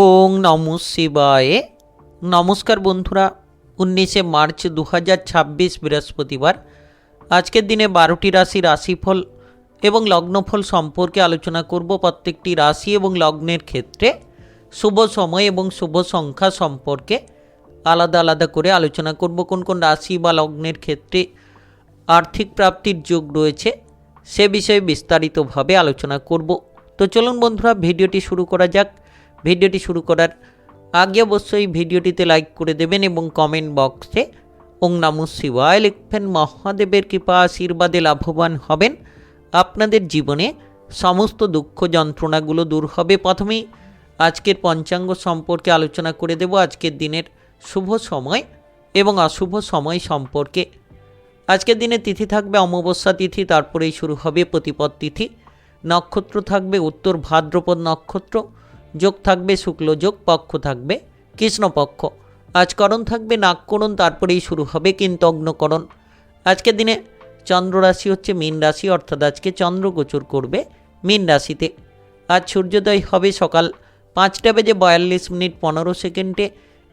ওং নমঃ শিবায়। নমস্কার বন্ধুরা, 19শে মার্চ 2026 বৃহস্পতিবার। আজকের দিনে 12টি রাশির রাশিফল এবং লগ্নফল সম্পর্কে আলোচনা করব। প্রত্যেকটি রাশি এবং লগ্নের ক্ষেত্রে শুভ সময় এবং শুভ সংখ্যা সম্পর্কে আলাদা আলাদা করে আলোচনা করব। কোন কোন রাশি বা লগ্নের ক্ষেত্রে আর্থিক প্রাপ্তির যোগ রয়েছে সে বিষয়ে বিস্তারিতভাবে আলোচনা করব। তো চলুন বন্ধুরা, ভিডিওটি শুরু করা যাক। ভিডিওটি শুরু করার আগে অবশ্যই ভিডিওটিতে লাইক করে দেবেন এবং কমেন্ট বক্সে ওং নমঃ শিবায় লিখবেন। মহাদেবের কৃপা আশীর্বাদে লাভবান হবেন। আপনাদের জীবনে সমস্ত দুঃখ যন্ত্রণাগুলো দূর হবে। প্রথমেই আজকের পঞ্চাঙ্গ সম্পর্কে আলোচনা করে দেব। আজকের দিনের শুভ সময় এবং অশুভ সময় সম্পর্কে। আজকের দিনে তিথি থাকবে অমাবস্যা তিথি, তারপরেই শুরু হবে প্রতিপদ তিথি। নক্ষত্র থাকবে উত্তর ভাদ্রপদ নক্ষত্র, যোগ থাকবে শুক্ল যোগ, পক্ষ থাকবে কৃষ্ণপক্ষ। আজ করণ থাকবে নাগকরণ, তারপরেই শুরু হবে কিন্তগ্নকরণ। আজকের দিনে চন্দ্র রাশি হচ্ছে মীন রাশি, অর্থাৎ আজকে চন্দ্র গোচর করবে মীন রাশিতে। আজ সূর্যোদয় হবে সকাল 5:42:15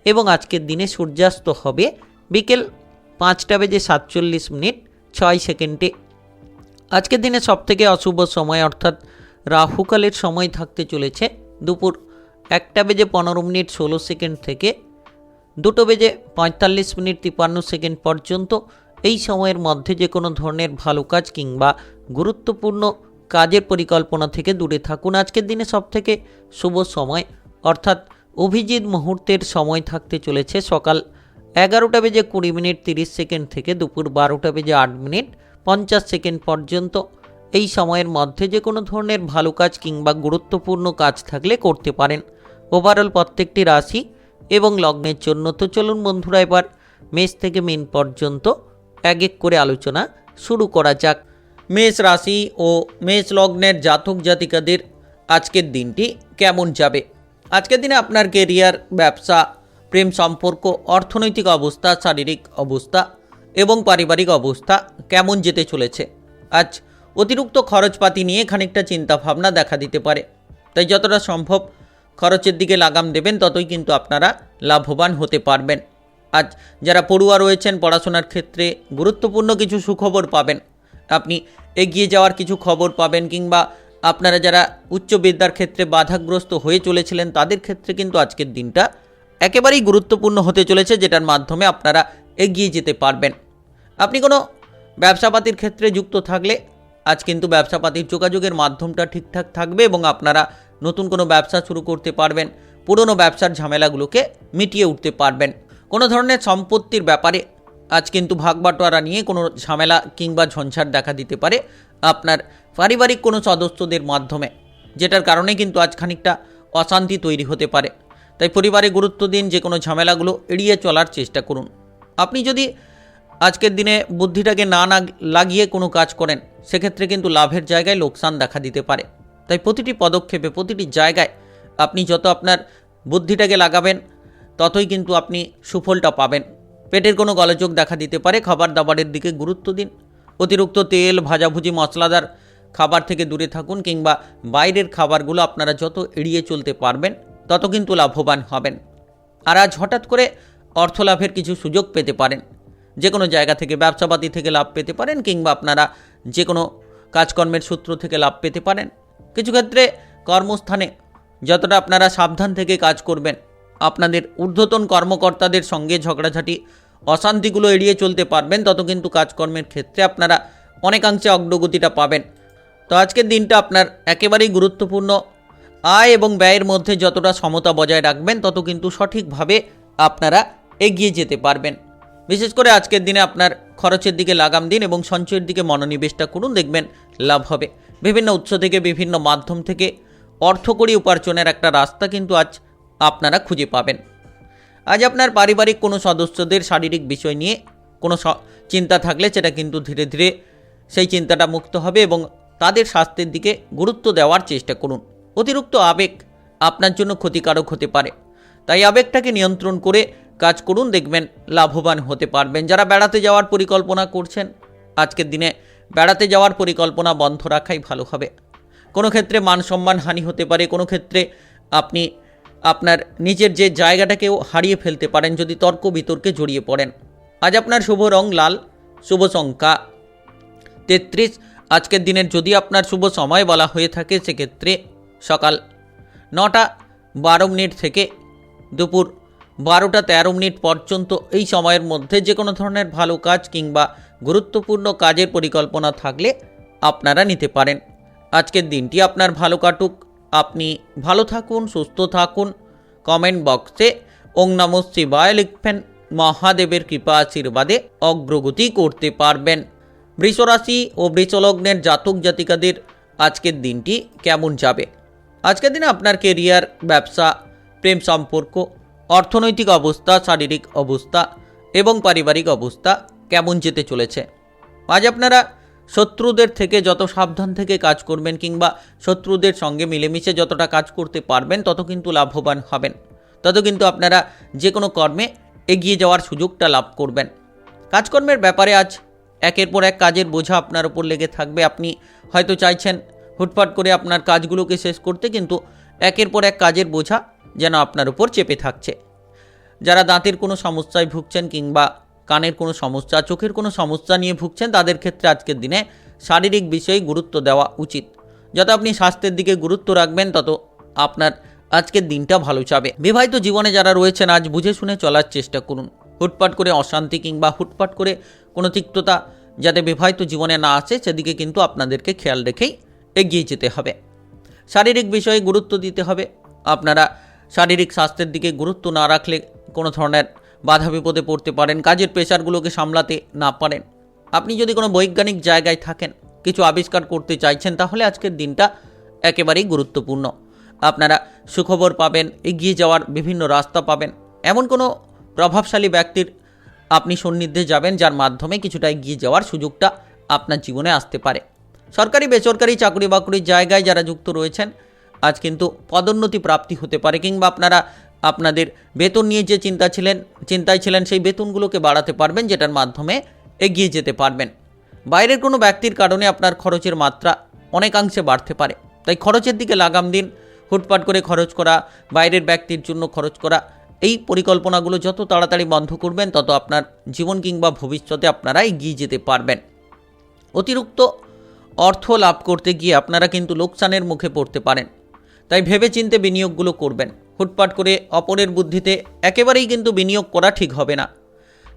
এবং আজকের দিনে সূর্যাস্ত হবে বিকেল 5:47:06। আজকের দিনে সবথেকে অশুভ সময় অর্থাৎ রাহুকালের সময় থাকতে চলেছে দুপুর 1:15:16 থেকে 2:45:53 পর্যন্ত। এই সময়ের মধ্যে যে কোনো ধরনের ভালো কাজ কিংবা গুরুত্বপূর্ণ কাজের পরিকল্পনা থেকে দূরে থাকুন। আজকের দিনে সবথেকে শুভ সময় অর্থাৎ অভিজিৎ মুহূর্তের সময় থাকতে চলেছে সকাল 11:20:30 থেকে দুপুর 12:08:50 পর্যন্ত। এই সময়ের মধ্যে যে কোনো ধরনের ভালো কাজ কিংবা গুরুত্বপূর্ণ কাজ থাকলে করতে পারেন। ওভারঅল প্রত্যেকটি রাশি এবং লগ্নের জন্য। তো চলুন বন্ধুরা, এবার মেষ থেকে মীন পর্যন্ত এক এক করে আলোচনা শুরু করা যাক। মেষ রাশি ও মেষ লগ্নের জাতক জাতিকাদের আজকের দিনটি কেমন যাবে? আজকের দিনে আপনার কেরিয়ার, ব্যবসা, প্রেম সম্পর্ক, অর্থনৈতিক অবস্থা, শারীরিক অবস্থা এবং পারিবারিক অবস্থা কেমন যেতে চলেছে? আজ অতিরিক্ত খরচপাতি নিয়ে খানিকটা চিন্তাভাবনা দেখা দিতে পারে, তাই যতটা সম্ভব খরচের দিকে লাগাম দেবেন, ততই কিন্তু আপনারা লাভবান হতে পারবেন। আজ যারা পড়ুয়া রয়েছেন, পড়াশোনার ক্ষেত্রে গুরুত্বপূর্ণ কিছু সুখবর পাবেন। আপনি এগিয়ে যাওয়ার কিছু খবর পাবেন, কিংবা আপনারা যারা উচ্চ বিদ্যার ক্ষেত্রে বাধাগ্রস্ত হয়ে চলেছিলেন তাদের ক্ষেত্রে কিন্তু আজকের দিনটা একেবারেই গুরুত্বপূর্ণ হতে চলেছে, যেটার মাধ্যমে আপনারা এগিয়ে যেতে পারবেন। আপনি কোনো ব্যবসাপাতির ক্ষেত্রে যুক্ত থাকলে আজ কিন্তু ব্যবসাপাতির যোগাযোগের মাধ্যমটা ঠিকঠাক থাকবে এবং আপনারা নতুন কোনো ব্যবসা শুরু করতে পারবেন। পুরনো ব্যবসার ঝামেলাগুলোকে মিটিয়ে উঠতে পারবেন। কোনো ধরনের সম্পত্তির ব্যাপারে আজ কিন্তু ভাগবাটোয়ারা নিয়ে কোনো ঝামেলা কিংবা ঝঞ্ঝাট দেখা দিতে পারে আপনার পারিবারিক কোনো সদস্যদের মাধ্যমে, যেটার কারণে কিন্তু আজ খানিকটা অশান্তি তৈরি হতে পারে। তাই পরিবারে গুরুত্ব দিন, যে কোনো ঝামেলাগুলো এড়িয়ে চলার চেষ্টা করুন। আপনি যদি আজকের দিনে বুদ্ধিটাকে না লাগিয়ে কোনো কাজ করেন, সেক্ষেত্রে কিন্তু লাভের জায়গায় লোকসান দেখা দিতে পারে। তাই প্রতিটি পদক্ষেপে, প্রতিটি জায়গায় আপনি যত আপনার বুদ্ধিটাকে লাগাবেন, ততই কিন্তু আপনি সুফলটা পাবেন। পেটের কোনো গোলযোগ দেখা দিতে পারে, খাবার দাবারের দিকে গুরুত্ব দিন। অতিরিক্ত তেল, ভাজাভুজি, মশলাদার খাবার থেকে দূরে থাকুন, কিংবা বাইরের খাবারগুলো আপনারা যত এড়িয়ে চলতে পারবেন তত কিন্তু লাভবান হবেন। আর আজ হঠাৎ করে অর্থ লাভের কিছু সুযোগ পেতে পারেন। যে কোনো জায়গা থেকে, ব্যবসাপাতি থেকে লাভ পেতে পারেন, কিংবা আপনারা যে কোনো কাজকর্মের সূত্র থেকে লাভ পেতে পারেন। কিছু ক্ষেত্রে কর্মস্থানে যতটা আপনারা সাবধান থেকে কাজ করবেন, আপনাদের ঊর্ধ্বতন কর্মকর্তাদের সঙ্গে ঝগড়াঝাটি, অশান্তিগুলো এড়িয়ে চলতে পারবেন, তত কিন্তু কাজকর্মের ক্ষেত্রে আপনারা অনেকাংশে অগ্রগতিটা পাবেন। তো আজকের দিনটা আপনার একেবারেই গুরুত্বপূর্ণ। আয় এবং ব্যয়ের মধ্যে যতটা সমতা বজায় রাখবেন, তত কিন্তু সঠিকভাবে আপনারা এগিয়ে যেতে পারবেন। বিশেষ করে আজকের দিনে আপনার খরচের দিকে লাগাম দিন এবং সঞ্চয়ের দিকে মনোনিবেশটা করুন, দেখবেন লাভ হবে। বিভিন্ন উৎস থেকে, বিভিন্ন মাধ্যম থেকে অর্থকরী উপার্জনের একটা রাস্তা কিন্তু আজ আপনারা খুঁজে পাবেন। আজ আপনার পারিবারিক কোনো সদস্যদের শারীরিক বিষয় নিয়ে কোনো চিন্তা থাকলে সেটা কিন্তু ধীরে ধীরে সেই চিন্তাটা মুক্ত হবে এবং তাদের স্বাস্থ্যের দিকে গুরুত্ব দেওয়ার চেষ্টা করুন। অতিরিক্ত আবেগ আপনার জন্য ক্ষতিকারক হতে পারে, তাই আবেগটাকে নিয়ন্ত্রণ করে কাজ করুন, দেখবেন লাভবান হতে পারবেন। যারা বেড়াতে যাওয়ার পরিকল্পনা করছেন, আজকের দিনে বেড়াতে যাওয়ার পরিকল্পনা বন্ধ রাখাই ভালো হবে। কোনো ক্ষেত্রে মান সম্মান হানি হতে পারে, কোনো ক্ষেত্রে আপনি আপনার নিজের যে জায়গাটাকেও হারিয়ে ফেলতে পারেন যদি তর্ক বিতর্কে জড়িয়ে পড়েন। আজ আপনার শুভ রং লাল, শুভ সংখ্যা 33। আজকের দিনের যদি আপনার শুভ সময় বলা হয়ে থাকে সেক্ষেত্রে সকাল 9টা 12 মিনিট থেকে দুপুর 12টা 13 মিনিট পর্যন্ত। এই সময়ের মধ্যে যে কোনো ধরনের ভালো কাজ কিংবা গুরুত্বপূর্ণ কাজের পরিকল্পনা থাকলে আপনারা নিতে পারেন। আজকের দিনটি আপনার ভালো কাটুক, আপনি ভালো থাকুন, সুস্থ থাকুন। কমেন্ট বক্সে ওং নমঃ শিবায় লিখবেন। মহাদেবের কৃপা আশীর্বাদে অগ্রগতি করতে পারবেন। বৃষরাশি ও বৃষলগ্নের জাতক জাতিকাদের আজকের দিনটি কেমন যাবে? আজকের দিনে আপনার কেরিয়ার, ব্যবসা, প্রেম সম্পর্ক, অর্থনৈতিক অবস্থা, শারীরিক অবস্থা এবং পারিবারিক অবস্থা কেমন যেতে চলেছে? আজ আপনারা শত্রুদের থেকে যত সাবধান থেকে কাজ করবেন কিংবা শত্রুদের সঙ্গে মিলেমিশে যতটা কাজ করতে পারবেন তত কিন্তু লাভবান হবেন, তত কিন্তু আপনারা যে কোনো কর্মে এগিয়ে যাওয়ার সুযোগটা লাভ করবেন। কাজকর্মের ব্যাপারে আজ একের পর এক কাজের বোঝা আপনার উপর লেগে থাকবে। আপনি হয়তো চাইছেন হুটপাট করে আপনার কাজগুলোকে শেষ করতে, কিন্তু একের পর এক কাজের বোঝা যেন আপনার উপর চেপে থাকছে। যারা দাঁতের কোনো সমস্যায় ভুগছেন কিংবা কানের কোনো সমস্যা, চোখের কোনো সমস্যা নিয়ে ভুগছেন, তাদের ক্ষেত্রে আজকের দিনে শারীরিক বিষয়ে গুরুত্ব দেওয়া উচিত। যত আপনি স্বাস্থ্যের দিকে গুরুত্ব রাখবেন তত আপনার আজকের দিনটা ভালো যাবে। বিবাহিত জীবনে যারা রয়েছেন আজ বুঝে শুনে চলার চেষ্টা করুন। হুটপাট করে অশান্তি কিংবা হুটপাট করে কোনো তিক্ততা যাতে বিবাহিত জীবনে না আসে সেদিকে কিন্তু আপনাদেরকে খেয়াল রেখেই এগিয়ে যেতে হবে। শারীরিক বিষয়ে গুরুত্ব দিতে হবে। আপনারা শারীরিক স্বাস্থ্যের দিকে গুরুত্ব না রাখলে কোনো ধরনের বাধা বিপদে পড়তে পারেন, কাজের প্রেশারগুলোকে সামলাতে না পারেন। আপনি যদি কোনো বৈজ্ঞানিক জায়গায় থাকেন, কিছু আবিষ্কার করতে চাইছেন, তাহলে আজকের দিনটা একেবারেই গুরুত্বপূর্ণ। আপনারা সুখবর পাবেন, এগিয়ে যাওয়ার বিভিন্ন রাস্তা পাবেন। এমন কোনো প্রভাবশালী ব্যক্তির আপনি সান্নিধ্যে যাবেন যার মাধ্যমে কিছুটা এগিয়ে যাওয়ার সুযোগটা আপনার জীবনে আসতে পারে। সরকারি বেসরকারি চাকরি বাকরির জায়গায় যারা যুক্ত রয়েছেন আজ কিন্তু পদোন্নতি প্রাপ্তি হতে পারে, কিংবা আপনারা আপনাদের বেতন নিয়ে যে চিন্তায় ছিলেন সেই বেতনগুলোকে বাড়াতে পারবেন, যেটার মাধ্যমে এগিয়ে যেতে পারবেন। বাইরের কোনো ব্যক্তির কারণে আপনার খরচের মাত্রা অনেকাংশে বাড়তে পারে, তাই খরচের দিকে লাগাম দিন। হুটপাট করে খরচ করা, বাইরের ব্যক্তির জন্য খরচ করা, এই পরিকল্পনাগুলো যত তাড়াতাড়ি বন্ধ করবেন তত আপনার জীবন কিংবা ভবিষ্যতে আপনারা এগিয়ে যেতে পারবেন। অতিরিক্ত অর্থ লাভ করতে গিয়ে আপনারা কিন্তু লোকসানের মুখে পড়তে পারেন, তাই ভেবেচিন্তে বিনিয়োগগুলো করবেন। হুটপাট করে অপরের বুদ্ধিতে একেবারেই কিন্তু বিনিয়োগ করা ঠিক হবে না।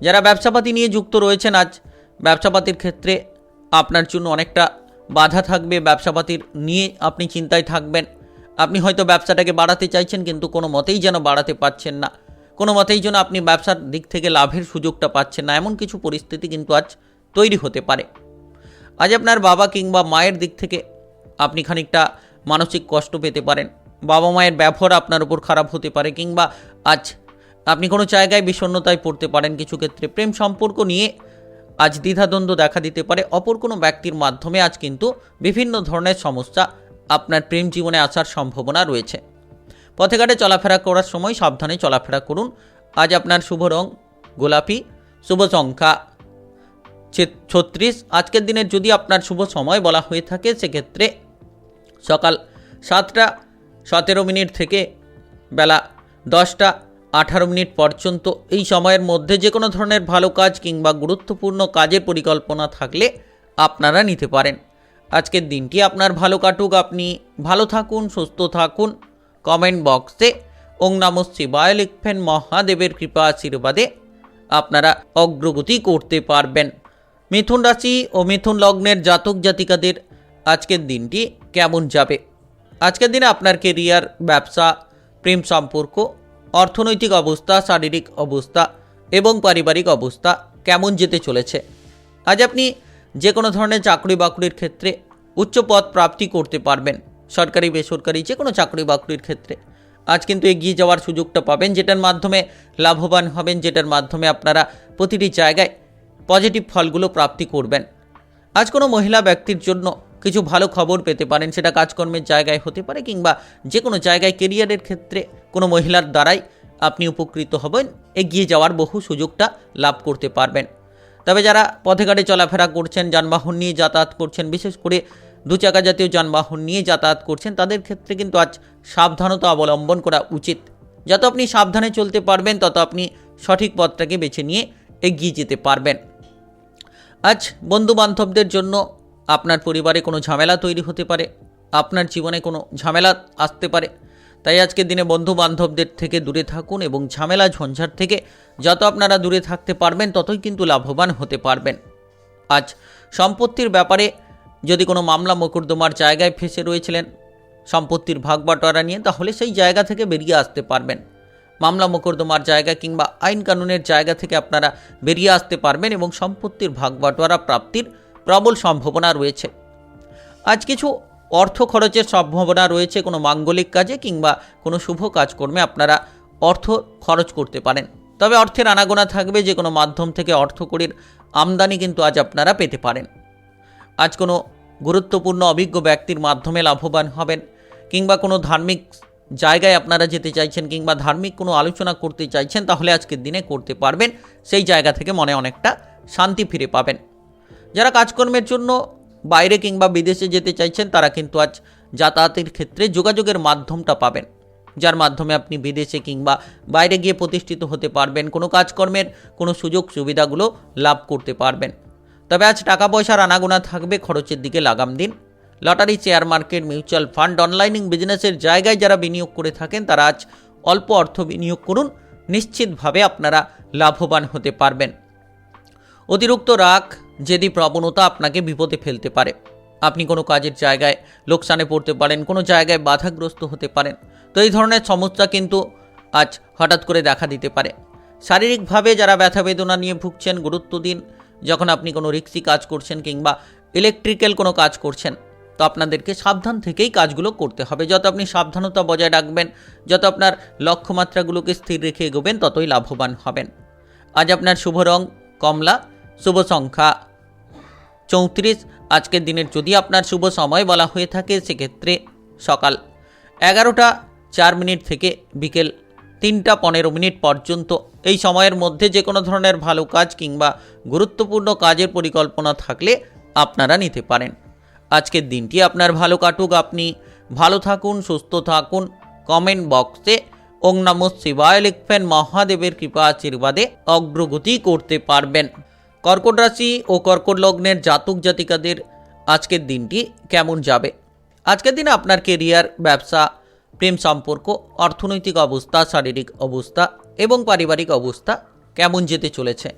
যারা ব্যবসাপাতি নিয়ে যুক্ত রয়েছেন আজ ব্যবসাপাতির ক্ষেত্রে আপনার জন্য অনেকটা বাধা থাকবে। ব্যবসাপাতির নিয়ে আপনি চিন্তায় থাকবেন। আপনি হয়তো ব্যবসাটাকে বাড়াতে চাইছেন কিন্তু কোনো মতেই যেন বাড়াতে পারছেন না, কোনো মতেই যেন আপনি ব্যবসার দিক থেকে লাভের সুযোগটা পাচ্ছেন না, এমন কিছু পরিস্থিতি কিন্তু আজ তৈরি হতে পারে। আজ আপনার বাবা কিংবা মায়ের দিক থেকে আপনি খানিকটা মানসিক কষ্ট পেতে পারেন। বাবা মায়ের ব্যবহার আপনার উপর খারাপ হতে পারে, কিংবা আজ আপনি কোনো জায়গায় বিষণ্ণতায় পড়তে পারেন। কিছু ক্ষেত্রে প্রেম সম্পর্ক নিয়ে আজ দ্বিধাদ্বন্দ্ব দেখা দিতে পারে। অপর কোনো ব্যক্তির মাধ্যমে আজ কিন্তু বিভিন্ন ধরনের সমস্যা আপনার প্রেম জীবনে আসার সম্ভাবনা রয়েছে। পথে ঘাটে চলাফেরা করার সময় সাবধানে চলাফেরা করুন। আজ আপনার শুভ রং গোলাপি, শুভ সংখ্যা 36। আজকের দিনের যদি আপনার শুভ সময় বলা হয়ে থাকে সেক্ষেত্রে সকাল 7টা 17 মিনিট থেকে বেলা 10টা 18 মিনিট পর্যন্ত। এই সময়ের মধ্যে যে কোনো ধরনের ভালো কাজ কিংবা গুরুত্বপূর্ণ কাজের পরিকল্পনা থাকলে আপনারা নিতে পারেন। আজকের দিনটি আপনার ভালো কাটুক, আপনি ভালো থাকুন, সুস্থ থাকুন। কমেন্ট বক্সে ওং নমঃ শিবায় লিখবেন। মহাদেবের কৃপা আশীর্বাদে আপনারা অগ্রগতি করতে পারবেন। মিথুন রাশি ও মিথুন লগ্নের জাতক জাতিকাদের আজকের দিনটি কেমন যাবে? আজকের দিনে আপনার কেরিয়ার, ব্যবসা, প্রেম সম্পর্ক, অর্থনৈতিক অবস্থা, শারীরিক অবস্থা এবং পারিবারিক অবস্থা কেমন যেতে চলেছে? আজ আপনি যে কোনো ধরনের চাকরি বাকরির ক্ষেত্রে উচ্চ পদ প্রাপ্তি করতে পারবেন। সরকারি বেসরকারি যে কোনো চাকরি বাকরির ক্ষেত্রে আজ কিন্তু এগিয়ে যাওয়ার সুযোগটা পাবেন, যেটার মাধ্যমে লাভবান হবেন, যেটার মাধ্যমে আপনারা প্রতিটি জায়গায় পজিটিভ ফলগুলো প্রাপ্তি করবেন। আজ কোনো মহিলা ব্যক্তির জন্য কিছু ভালো খবর পেতে পারেন, সেটা কাজকর্মের জায়গায় হতে পারে কিংবা যে কোনো জায়গায় কেরিয়ারের ক্ষেত্রে কোনো মহিলার দ্বারাই আপনি উপকৃত হবেন, এগিয়ে যাওয়ার বহু সুযোগটা লাভ করতে পারবেন। তবে যারা পথে ঘাটে চলাফেরা করছেন, যানবাহন নিয়ে যাতায়াত করছেন, বিশেষ করে দুচাকা জাতীয় যানবাহন নিয়ে যাতায়াত করছেন, তাদের ক্ষেত্রে কিন্তু আজ সাবধানতা অবলম্বন করা উচিত। যত আপনি সাবধানে চলতে পারবেন তত আপনি সঠিক পথটাকে বেছে নিয়ে এগিয়ে যেতে পারবেন। আজ বন্ধু বান্ধবদের জন্য আপনার পরিবারে কোনো ঝামেলা তৈরি হতে পারে, আপনার জীবনে কোনো ঝামেলা আসতে পারে। তাই আজকের দিনে বন্ধু বান্ধবদের থেকে দূরে থাকুন এবং ঝামেলা ঝঞ্ঝাট থেকে যত আপনারা দূরে থাকতে পারবেন ততই কিন্তু লাভবান হতে পারবেন। আজ সম্পত্তির ব্যাপারে যদি কোনো মামলা মোকদ্দমার জায়গায় ফেঁসে রয়েছিলেন সম্পত্তির ভাগ বাটোয়ারা নিয়ে, তাহলে সেই জায়গা থেকে বেরিয়ে আসতে পারবেন। মামলা মোকদ্দমার জায়গা কিংবা আইন কানুনের জায়গা থেকে আপনারা বেরিয়ে আসতে পারবেন এবং সম্পত্তির ভাগ বাটোয়ারা প্রাপ্তির প্রবল সম্ভাবনা রয়েছে। আজ কিছু অর্থ খরচের সম্ভাবনা রয়েছে, কোনো মাঙ্গলিক কাজে কিংবা কোনো শুভ কাজকর্মে আপনারা অর্থ খরচ করতে পারেন। তবে অর্থের আনাগোনা থাকবে, যে কোনো মাধ্যম থেকে অর্থকড়ির আমদানি কিন্তু আজ আপনারা পেতে পারেন। আজ কোনো গুরুত্বপূর্ণ অভিজ্ঞ ব্যক্তির মাধ্যমে লাভবান হবেন, কিংবা কোনো ধার্মিক জায়গায় আপনারা যেতে চাইছেন কিংবা ধার্মিক কোনো আলোচনা করতে চাইছেন, তাহলে আজকের দিনে করতে পারবেন। সেই জায়গা থেকে মনে অনেকটা শান্তি ফিরে পাবেন। যারা কাজকর্মের জন্য বাইরে কিংবা বিদেশে যেতে চাইছেন তারা কিন্তু আজ যাতায়াতের ক্ষেত্রে যোগাযোগের মাধ্যমটা পাবেন, যার মাধ্যমে আপনি বিদেশে কিংবা বাইরে গিয়ে প্রতিষ্ঠিত হতে পারবেন, কোনো কাজকর্মের কোনো সুযোগ সুবিধাগুলো লাভ করতে পারবেন। তবে আজ টাকা পয়সার আনাগোনা থাকবে, খরচের দিকে লাগাম দিন। Lottery, share market, mutual fund, অনলাইনিং বিজনেসের জায়গায় যারা বিনিয়োগ করে থাকেন তারা আজ অল্প অর্থ বিনিয়োগ করুন, নিশ্চিতভাবে আপনারা লাভবান হতে পারবেন। অতিরিক্ত রাগ, জেদি প্রবণতা আপনাকে বিপদে ফেলতে পারে। আপনি কোনো কাজের জায়গায় লোকসানে পড়তে পারেন, কোনো জায়গায় বাধাগ্রস্ত হতে পারেন। তো এই ধরনের সমস্যা কিন্তু আজ হঠাৎ করে দেখা দিতে পারে। শারীরিকভাবে যারা ব্যথা বেদনা নিয়ে ভুগছেন, গুরুত্ব দিন। যখন আপনি কোনো রিক্সি কাজ করছেন কিংবা ইলেকট্রিক্যাল কোনো কাজ করছেন, তো আপনাদেরকে সাবধান থেকেই কাজগুলো করতে হবে। যত আপনি সাবধানতা বজায় রাখবেন, যত আপনার লক্ষ্যমাত্রাগুলোকে স্থির রেখে এগোবেন, ততই লাভবান হবেন। আজ আপনার শুভ রং কমলা, শুভ সংখ্যা 34। আজকের দিনের যদি আপনার শুভ সময় বলা হয়ে থাকে সেক্ষেত্রে সকাল 11টা 4 থেকে বিকেল 3টা 15 পর্যন্ত। এই সময়ের মধ্যে যে কোনো ধরনের ভালো কাজ কিংবা গুরুত্বপূর্ণ কাজের পরিকল্পনা থাকলে আপনারা নিতে পারেন। আজকের দিনটি আপনার ভালো কাটুক, আপনি ভালো থাকুন, সুস্থ থাকুন। কমেন্ট বক্সে ওং নমঃ শিবায় লিখবেন, মহাদেবের কৃপা আশীর্বাদে অগ্রগতি করতে পারবেন। কর্কট রাশি ও কর্কট লগ্নের জাতক জাতিকাদের আজকের দিনটি কেমন যাবে? আজকের দিনে আপনার কেরিয়ার, ব্যবসা, প্রেম সম্পর্ক, অর্থনৈতিক অবস্থা, শারীরিক অবস্থা এবং পারিবারিক অবস্থা কেমন যেতে চলেছে?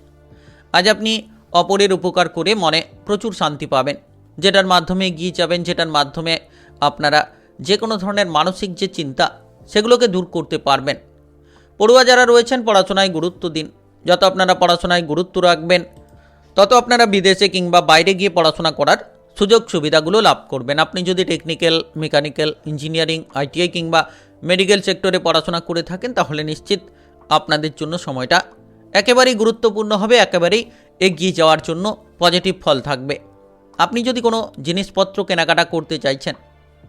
আজ আপনি অপরের উপকার করে মনে প্রচুর শান্তি পাবেন, যেটার মাধ্যমে এগিয়ে যাবেন, যেটার মাধ্যমে আপনারা যে কোনো ধরনের মানসিক যে চিন্তা সেগুলোকে দূর করতে পারবেন। পড়ুয়া যারা রয়েছেন পড়াশোনায় গুরুত্ব দিন। যত আপনারা পড়াশোনায় গুরুত্ব রাখবেন তত আপনারা বিদেশে কিংবা বাইরে গিয়ে পড়াশোনা করার সুযোগ সুবিধাগুলো লাভ করবেন। আপনি যদি টেকনিক্যাল, মেকানিক্যাল, ইঞ্জিনিয়ারিং, আইটিআই কিংবা মেডিকেল সেক্টরে পড়াশোনা করে থাকেন তাহলে নিশ্চিত আপনাদের জন্য সময়টা একেবারেই গুরুত্বপূর্ণ হবে, একেবারেই এগিয়ে যাওয়ার জন্য পজিটিভ ফল থাকবে। আপনি যদি কোনো জিনিসপত্র কেনাকাটা করতে চাইছেন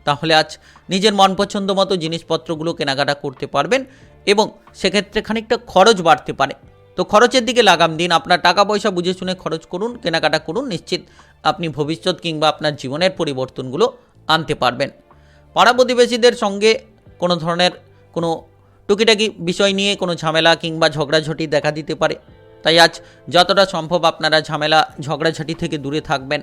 তাহলে আজ নিজের মন পছন্দ মতো জিনিসপত্রগুলো কেনাকাটা করতে পারবেন এবং সেক্ষেত্রে খানিকটা খরচ বাড়তে পারে। তো খরচের দিকে লাগাম দিন, আপনার টাকা পয়সা বুঝে শুনে খরচ করুন, কেনাকাটা করুন। নিশ্চিত আপনি ভবিষ্যৎ কিংবা আপনার জীবনের পরিবর্তনগুলো আনতে পারবেন। পাড়া প্রতিবেশীদের সঙ্গে কোনো ধরনের কোনো টুকিটাকি বিষয় নিয়ে কোনো ঝামেলা কিংবা ঝগড়াঝাটি দেখা দিতে পারে। তাই আজ যতটা সম্ভব আপনারা ঝামেলা ঝগড়াঝাটি থেকে দূরে থাকবেন।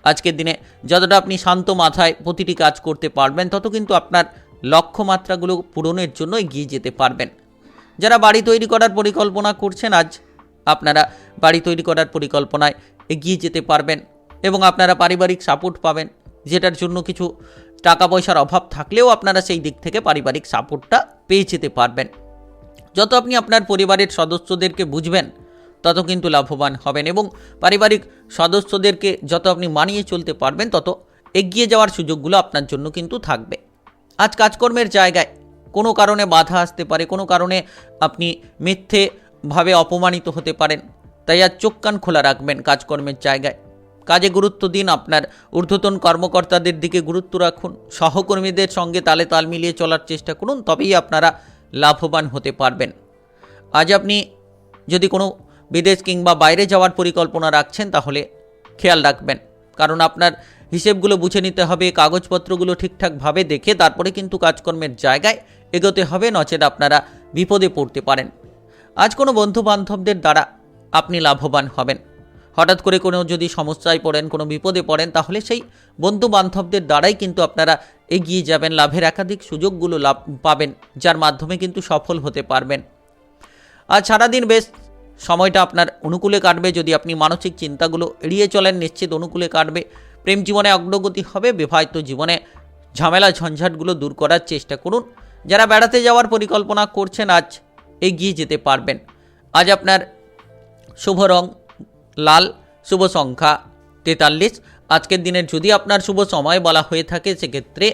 আজকের দিনে যতটা আপনি শান্ত মাথায় প্রতিটি কাজ করতে পারবেন তত কিন্তু আপনার লক্ষ্যমাত্রাগুলো পূরণের জন্য এগিয়ে যেতে পারবেন। যারা বাড়ি তৈরি করার পরিকল্পনা করছেন আজ আপনারা বাড়ি তৈরি করার পরিকল্পনায় এগিয়ে যেতে পারবেন এবং আপনারা পারিবারিক সাপোর্ট পাবেন, যেটার জন্য কিছু টাকা পয়সার অভাব থাকলেও আপনারা সেই দিক থেকে পারিবারিক সাপোর্টটা পেয়ে যেতে পারবেন। যত আপনি আপনার পরিবারের সদস্যদেরকে বুঝবেন তত কিন্তু লাভবান হবেন এবং পারিবারিক সদস্যদেরকে যত আপনি মানিয়ে চলতে পারবেন তত এগিয়ে যাওয়ার সুযোগগুলো আপনার জন্য কিন্তু থাকবে। আজ কাজকর্মের জায়গায় কোনো কারণে বাধা আসতে পারে, কোনো কারণে আপনি মিথ্যেভাবে অপমানিত হতে পারেন। তাই আজ চোখ কান খোলা রাখবেন কাজকর্মের জায়গায়। কাজে গুরুত্ব দিন, আপনার ঊর্ধ্বতন কর্মকর্তাদের দিকে গুরুত্ব রাখুন, সহকর্মীদের সঙ্গে তালে তাল মিলিয়ে চলার চেষ্টা করুন, তবেই আপনারা লাভবান হতে পারবেন। আজ আপনি যদি কোনো বিদেশ কিংবা বাইরে যাওয়ার পরিকল্পনা রাখছেন তাহলে খেয়াল রাখবেন, কারণ আপনার হিসেবগুলো বুঝে নিতে হবে, কাগজপত্রগুলো ঠিকঠাকভাবে দেখে তারপরে কিন্তু কাজকর্মের জায়গায় এগোতে হবে, নচেত আপনারা বিপদে পড়তে পারেন। আজ কোনো বন্ধু বান্ধবদের দ্বারা আপনি লাভবান হবেন। হঠাৎ করে কোনো যদি সমস্যায় পড়েন, কোনো বিপদে পড়েন, তাহলে সেই বন্ধু বান্ধবদের দ্বারাই কিন্তু আপনারা এগিয়ে যাবেন, লাভের একাধিক সুযোগগুলো লাভ পাবেন, যার মাধ্যমে কিন্তু সফল হতে পারবেন। আজ সারাদিন বেশ সময়টা আপনার অনুকূলে কাটবে। যদি আপনি মানসিক চিন্তাগুলো এড়িয়ে চলেন, নিশ্চিত অনুকূলে কাটবে। প্রেম জীবনে অগ্রগতি হবে। বিবাহিত জীবনে ঝামেলা ঝঞ্ঝাটগুলো দূর করার চেষ্টা করুন। যারা বেড়াতে যাওয়ার পরিকল্পনা করছেন, আজ এগিয়ে যেতে পারবেন। আজ আপনার শুভ রং লাল, শুভ সংখ্যা 43। আজকের দিনের যদি আপনার শুভ সময় বলা হয়ে থাকে, সেক্ষেত্রে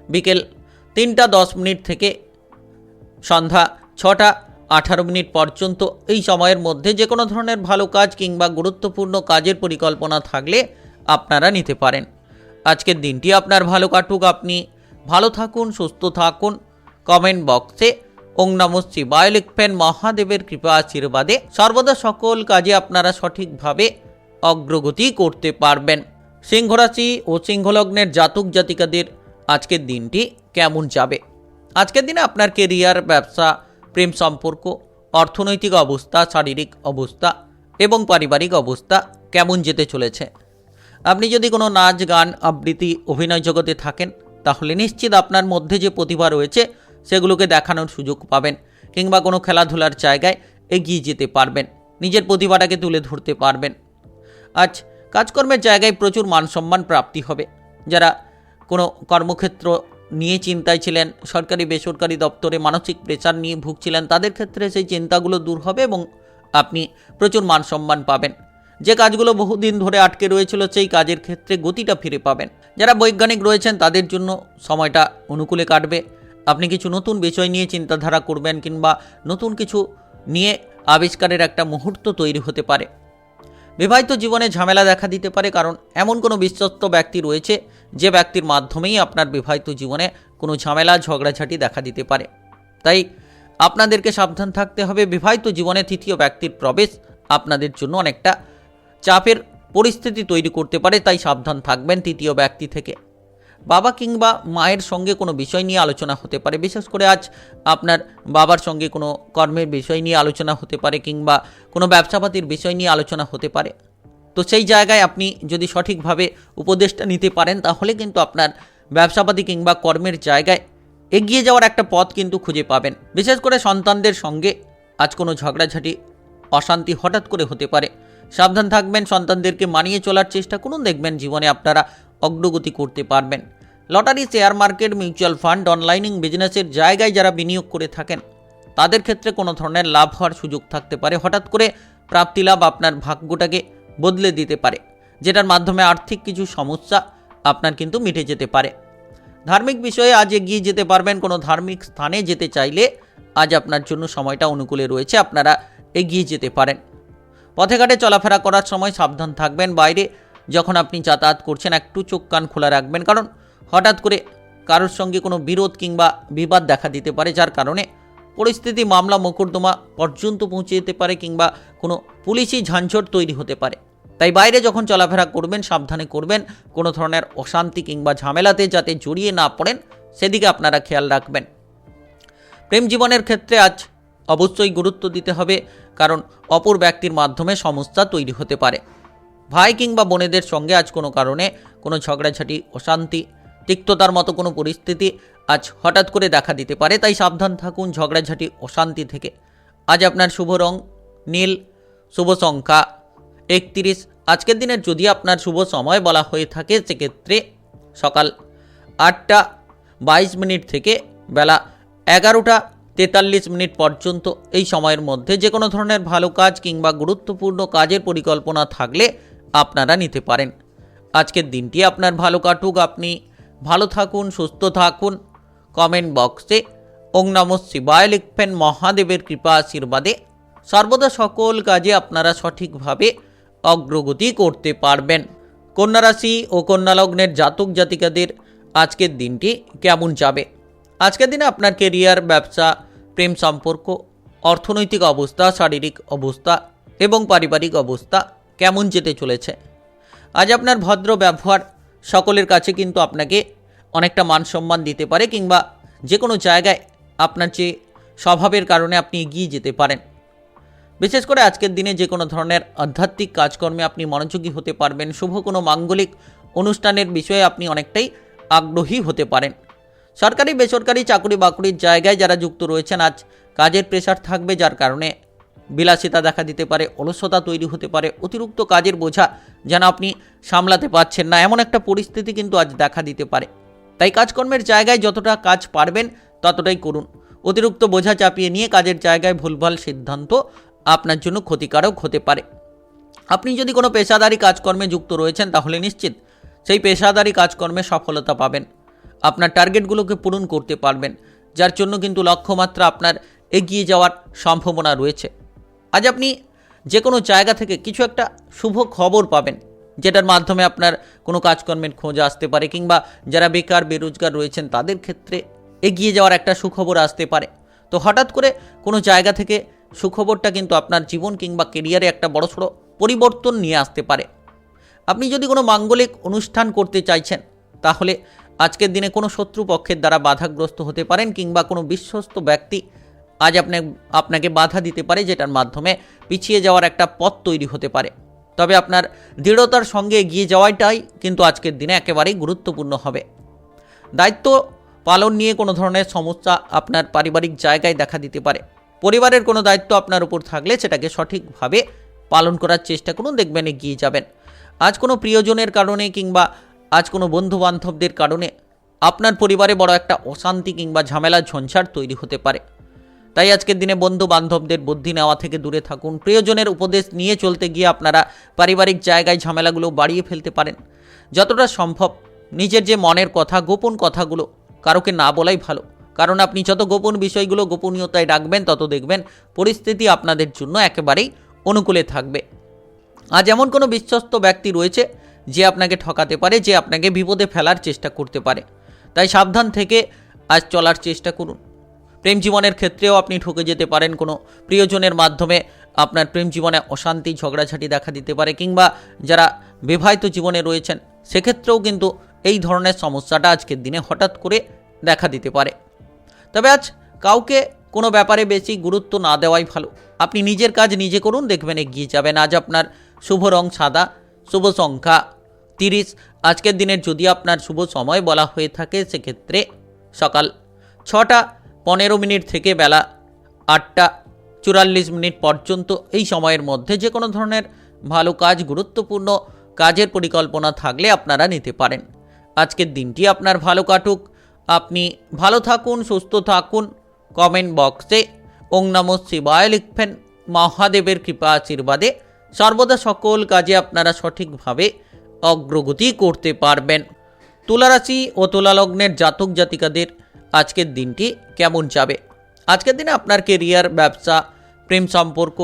বিকেল 3:10 থেকে সন্ধ্যা 6:18 পর্যন্ত। এই সময়ের মধ্যে যে কোনো ধরনের ভালো কাজ কিংবা গুরুত্বপূর্ণ কাজের পরিকল্পনা থাকলে আপনারা নিতে পারেন। আজকের দিনটি আপনার ভালো কাটুক। আপনি ভালো থাকুন, সুস্থ থাকুন। কমেন্ট বক্সে ওং নমঃ শিবায় লিখবেন। মহাদেবের কৃপা আশীর্বাদে সর্বদা সকল কাজে আপনারা সঠিকভাবে অগ্রগতি করতে পারবেন। সিংহ রাশি ও সিংহলগ্নের জাতক জাতিকাদের আজকের দিনটি কেমন যাবে? আজকের দিনে আপনার কেরিয়ার, ব্যবসা, প্রেম সম্পর্ক, অর্থনৈতিক অবস্থা, শারীরিক অবস্থা এবং পারিবারিক অবস্থা কেমন যেতে চলেছে? আপনি যদি কোনো নাচ, গান, আবৃত্তি, অভিনয় জগতে থাকেন, তাহলে নিশ্চিত আপনার মধ্যে যে প্রতিভা রয়েছে সেগুলোকে দেখানোর সুযোগ পাবেন, কিংবা কোনো খেলাধুলার জায়গায় এগিয়ে যেতে পারবেন, নিজের প্রতিভাটাকে তুলে ধরতে পারবেন। আজ কাজকর্মের জায়গায় প্রচুর মান সম্মান প্রাপ্তি হবে। যারা কোনো কর্মক্ষেত্র নিয়ে চিন্তায় ছিলেন, সরকারি বেসরকারি দপ্তরে মানসিক প্রেসার নিয়ে ভুগছিলেন, তাদের ক্ষেত্রে সেই চিন্তাগুলো দূর হবে এবং আপনি প্রচুর মান সম্মান পাবেন। যে কাজগুলো বহুদিন ধরে আটকে রয়েছিল, সেই কাজের ক্ষেত্রে গতিটা ফিরে পাবেন। যারা বৈজ্ঞানিক রয়েছেন, তাদের জন্য সময়টা অনুকূলে কাটবে। আপনি কিছু নতুন বিষয় নিয়ে চিন্তাধারা করবেন, কিংবা নতুন কিছু নিয়ে আবিষ্কারের একটা মুহূর্ত তৈরি হতে পারে। বিবাহিত জীবনে ঝামেলা দেখা দিতে পারে, কারণ এমন কোনো বিশ্বস্ত ব্যক্তি রয়েছে যে ব্যক্তির মাধ্যমেই আপনার বিবাহিত জীবনে কোনো ঝামেলা ঝগড়াঝাটি দেখা দিতে পারে। তাই আপনাদেরকে সাবধান থাকতে হবে। বিবাহিত জীবনে তৃতীয় ব্যক্তির প্রবেশ আপনাদের জন্য অনেকটা চাপের পরিস্থিতি তৈরি করতে পারে, তাই সাবধান থাকবেন তৃতীয় ব্যক্তি থেকে। বাবা কিংবা মায়ের সঙ্গে কোনো বিষয় নিয়ে আলোচনা হতে পারে। বিশেষ করে আজ আপনার বাবার সঙ্গে কোনো কর্মের বিষয় নিয়ে আলোচনা হতে পারে, কিংবা কোনো ব্যবসাপাতির বিষয় নিয়ে আলোচনা হতে পারে। তো সেই জায়গায় আপনি যদি সঠিকভাবে উপদেশটা নিতে পারেন, তাহলে কিন্তু আপনার ব্যবসাপাতি কিংবা কর্মের জায়গায় এগিয়ে যাওয়ার একটা পথ কিন্তু খুঁজে পাবেন। বিশেষ করে সন্তানদের সঙ্গে আজ কোনো ঝগড়াঝাটি, অশান্তি হঠাৎ করে হতে পারে। সাবধান থাকবেন, সন্তানদেরকে মানিয়ে চলার চেষ্টা করুন। দেখবেন জীবনে আপনারা অগ্রগতি করতে পারবেন। Lottery, share market, mutual fund, অনলাইনিং বিজনেসের জায়গায় যারা বিনিয়োগ করে থাকেন, তাদের ক্ষেত্রে কোনো ধরনের লাভ হওয়ার সুযোগ থাকতে পারে। হঠাৎ করে প্রাপ্তি লাভ আপনার ভাগ্যটাকে বদলে দিতে পারে, যেটার মাধ্যমে আর্থিক কিছু সমস্যা আপনার কিন্তু মিটে যেতে পারে। ধার্মিক বিষয়ে আজ এগিয়ে যেতে পারবেন। কোনো ধার্মিক স্থানে যেতে চাইলে আজ আপনার জন্য সময়টা অনুকূলে রয়েছে, আপনারা এগিয়ে যেতে পারেন। পথে ঘাটে চলাফেরা করার সময় সাবধান থাকবেন। বাইরে যখন আপনি যাতায়াত করছেন, একটু চোখ কান খোলা রাখবেন, কারণ হঠাৎ করে কারোর সঙ্গে কোনো বিরোধ কিংবা বিবাদ দেখা দিতে পারে, যার কারণে পরিস্থিতি মামলা মোকদ্দমা পর্যন্ত পৌঁছে যেতে পারে, কিংবা কোনো পুলিশি ঝাঞ্ঝট তৈরি হতে পারে। তাই বাইরে যখন চলাফেরা করবেন, সাবধানে করবেন। কোনো ধরনের অশান্তি কিংবা ঝামেলাতে যাতে জড়িয়ে না পড়েন, সেদিকে আপনারা খেয়াল রাখবেন। প্রেম জীবনের ক্ষেত্রে আজ অবশ্যই গুরুত্ব দিতে হবে, কারণ অপর ব্যক্তির মাধ্যমে সমস্যা তৈরি হতে পারে। ভাই কিংবা বোনেদের সঙ্গে আজ কোনো কারণে কোনো ঝগড়াঝাটি, অশান্তি, তিক্ততার মতো কোনো পরিস্থিতি আজ হঠাৎ করে দেখা দিতে পারে। তাই সাবধান থাকুন ঝগড়াঝাটি, অশান্তি থেকে। আজ আপনার শুভ রং নীল, শুভ সংখ্যা 31। আজকের দিনের যদি আপনার শুভ সময় বলা হয়ে থাকে, সেক্ষেত্রে সকাল 8:22 থেকে বেলা 11:43 পর্যন্ত। এই সময়ের মধ্যে যে কোনো ধরনের ভালো কাজ কিংবা গুরুত্বপূর্ণ কাজের পরিকল্পনা থাকলে আপনারা নিতে পারেন। আজকের দিনটি আপনার ভালো কাটুক। আপনি ভালো থাকুন, সুস্থ থাকুন। কমেন্ট বক্সে ওং নমঃ শিবায় লিখবেন। মহাদেবের কৃপা আশীর্বাদে সর্বদা সকল কাজে আপনারা সঠিকভাবে অগ্রগতি করতে পারবেন। কন্যা রাশি ও কন্যা লগ্নের জাতক জাতিকাদের আজকের দিনটি কেমন যাবে? আজকের দিনে আপনার কেরিয়ার, ব্যবসা, প্রেম সম্পর্ক, অর্থনৈতিক অবস্থা, শারীরিক অবস্থা এবং পারিবারিক অবস্থা কেমন যেতে চলেছে? আজ আপনার ভদ্র ব্যবহার সকলের কাছে কিন্তু আপনাকে অনেকটা মান সম্মান দিতে পারে, কিংবা যে কোনো জায়গায় আপনার যে স্বভাবের কারণে আপনি এগিয়ে যেতে পারেন। বিশেষ করে আজকের দিনে যে কোনো ধরনের আধ্যাত্মিক কাজকর্মে আপনি মনোযোগী হতে পারবেন। শুভ কোনো মাঙ্গলিক অনুষ্ঠানের বিষয়ে আপনি অনেকটাই আগ্রহী হতে পারেন। সরকারি বেসরকারি চাকরি বাকরির জায়গায় যারা যুক্ত রয়েছেন, আজ কাজের প্রেশার থাকবে, যার কারণে বিলাসিতা দেখা দিতে পারে, অলসতা তৈরি হতে পারে, অতিরিক্ত কাজের বোঝা যেন আপনি সামলাতে পারছেন না, এমন একটা পরিস্থিতি কিন্তু আজ দেখা দিতে পারে। তাই কাজকর্মের জায়গায় যতটা কাজ পারবেন ততটাই করুন। অতিরিক্ত বোঝা চাপিয়ে নিয়ে কাজের জায়গায় ভুলভাল সিদ্ধান্ত আপনার জন্য ক্ষতিকারক হতে পারে। আপনি যদি কোনো পেশাদারি কাজকর্মে যুক্ত রয়েছেন তাহলে নিশ্চিত সেই পেশাদারি কাজকর্মে সফলতা পাবেন। আপনার টার্গেটগুলোকে পূরণ করতে পারবেন, যার জন্য কিন্তু লক্ষ্যমাত্রা আপনার এগিয়ে যাওয়ার সম্ভাবনা রয়েছে। আজ আপনি যে কোনো জায়গা থেকে কিছু একটা শুভ খবর পাবেন, যেটার মাধ্যমে আপনার কোনো কাজকর্মের খোঁজ আসতে পারে, কিংবা যারা বেকার বেরোজগার রয়েছেন তাদের ক্ষেত্রে এগিয়ে যাওয়ার একটা সুখবর আসতে পারে। তো হঠাৎ করে কোনো জায়গা থেকে সুখবরটা কিন্তু আপনার জীবন কিংবা কেরিয়ারে একটা বড়সড় পরিবর্তন নিয়ে আসতে পারে। আপনি যদি কোনো মাঙ্গলিক অনুষ্ঠান করতে চাইছেন তাহলে আজকের দিনে কোনো শত্রুপক্ষের দ্বারা বাধাগ্রস্ত হতে পারেন, কিংবা কোনো বিশ্বস্ত ব্যক্তি আজ আপনাকে বাধা দিতে পারে, যেটার মাধ্যমে পিছিয়ে যাওয়ার একটা পথ তৈরি হতে পারে। তবে আপনার দৃঢ়তার সঙ্গে এগিয়ে যাওয়াটাই কিন্তু আজকের দিনে একেবারেই গুরুত্বপূর্ণ হবে। দায়িত্ব পালন নিয়ে কোনো ধরনের সমস্যা আপনার পারিবারিক জায়গায় দেখা দিতে পারে। পরিবারের কোনো দায়িত্ব আপনার উপর থাকলে সেটাকে সঠিকভাবে পালন করার চেষ্টা করুন, দেখবেন এগিয়ে যাবেন। আজ কোনো প্রিয়জনের কারণে কিংবা আজ কোনো বন্ধু বান্ধবদের কারণে আপনার পরিবারে বড় একটা অশান্তি কিংবা ঝামেলা ঝঞ্ঝাট তৈরি হতে পারে। তাই আজকের দিনে বন্ধু বান্ধবদের বুদ্ধি নেওয়া থেকে দূরে থাকুন। প্রিয়জনের উপদেশ নিয়ে চলতে গিয়ে আপনারা পারিবারিক জায়গায় ঝামেলাগুলো বাড়িয়ে ফেলতে পারেন। যতটা সম্ভব নিজের যে মনের কথা, গোপন কথাগুলো কারোকে না বলাই ভালো, কারণ আপনি যত গোপন বিষয়গুলো গোপনীয়তায় রাখবেন তত দেখবেন পরিস্থিতি আপনাদের জন্য একেবারেই অনুকূলে থাকবে। আজ এমন কোনো বিশ্বস্ত ব্যক্তি রয়েছে যে আপনাকে ঠকাতে পারে, যে আপনাকে বিপদে ফেলার চেষ্টা করতে পারে। তাই সাবধান থেকে আজ চলার চেষ্টা করুন। প্রেম জীবনের ক্ষেত্রেও আপনি ঠকে যেতে পারেন। কোনো প্রিয়জনের মাধ্যমে আপনার প্রেম জীবনে অশান্তি ঝগড়াঝাটি দেখা দিতে পারে, কিংবা যারা বিবাহিত জীবনে রয়েছেন সেক্ষেত্রেও কিন্তু এই ধরনের সমস্যাটা আজকের দিনে হঠাৎ করে দেখা দিতে পারে। তবে আজ কাউকে কোনো ব্যাপারে বেশি গুরুত্ব না দেওয়াই ভালো। আপনি নিজের কাজ নিজে করুন, দেখবেন এগিয়ে যাবেন। আজ আপনার শুভ রং সাদা, শুভ সংখ্যা 30। আজকের দিনের যদি আপনার শুভ সময় বলা হয়ে থাকে সেক্ষেত্রে সকাল 6টা 15 থেকে বেলা 8টা 44 পর্যন্ত এই সময়ের মধ্যে যে কোনো ধরনের ভালো কাজ, গুরুত্বপূর্ণ কাজের পরিকল্পনা থাকলে আপনারা নিতে পারেন। আজকের দিনটি আপনার ভালো কাটুক। আপনি ভালো থাকুন, সুস্থ থাকুন। কমেন্ট বক্সে ওং নমঃ শিবায় লিখবেন। মহাদেবের কৃপা আশীর্বাদে সর্বদা সকল কাজে আপনারা সঠিকভাবে অগ্রগতি করতে পারবেন। তুলা রাশি ও তুলা লগ্নের জাতক জাতিকাদের আজকের দিনটি কেমন যাবে? আজকের দিনে আপনার কেরিয়ার, ব্যবসা, প্রেম সম্পর্ক,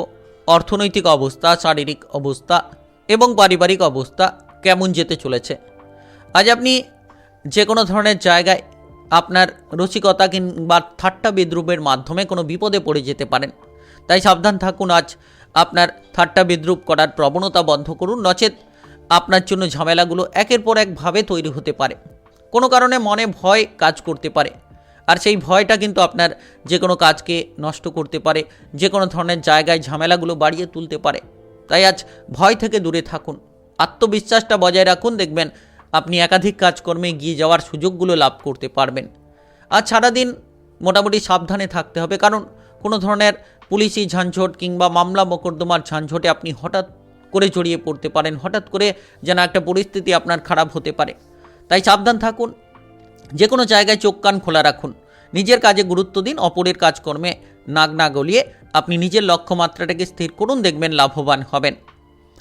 অর্থনৈতিক অবস্থা, শারীরিক অবস্থা এবং পারিবারিক অবস্থা কেমন যেতে চলেছে? আজ আপনি যে কোনো ধরনের জায়গায় আপনার রসিকতা কিংবা ঠাট্টা বিদ্রুপের মাধ্যমে কোনো বিপদে পড়ে যেতে পারেন। তাই সাবধান থাকুন। আজ আপনার ঠাট্টা বিদ্রুপ করার প্রবণতা বন্ধ করুন, নচেত আপনার জন্য ঝামেলাগুলো একের পর একভাবে তৈরি হতে পারে। কোনো কারণে মনে ভয় কাজ করতে পারে, আর সেই ভয়টা কিন্তু আপনার যে কোনো কাজকে নষ্ট করতে পারে, যে কোনো ধরনের জায়গায় ঝামেলাগুলো বাড়িয়ে তুলতে পারে। তাই আজ ভয় থেকে দূরে থাকুন, আত্মবিশ্বাসটা বজায় রাখুন, দেখবেন আপনি একাধিক কাজকর্মে এগিয়ে যাওয়ার সুযোগগুলো লাভ করতে পারবেন। আজ সারাদিন মোটামুটি সাবধানে থাকতে হবে, কারণ কোনো ধরনের পুলিশি ঝাঞ্ঝট কিংবা মামলা মোকদ্দমার ঝাঞ্ঝটে আপনি হঠাৎ করে জড়িয়ে পড়তে পারেন। হঠাৎ করে যেন একটা পরিস্থিতি আপনার খারাপ হতে পারে। তাই সাবধান থাকুন, যে কোনো জায়গায় চোখ কান খোলা রাখুন, নিজের কাজে গুরুত্ব দিন, অপরের কাজকর্মে নাক না গলিয়ে আপনি নিজের লক্ষ্যমাত্রাটাকে স্থির করুন, দেখবেন লাভবান হবেন।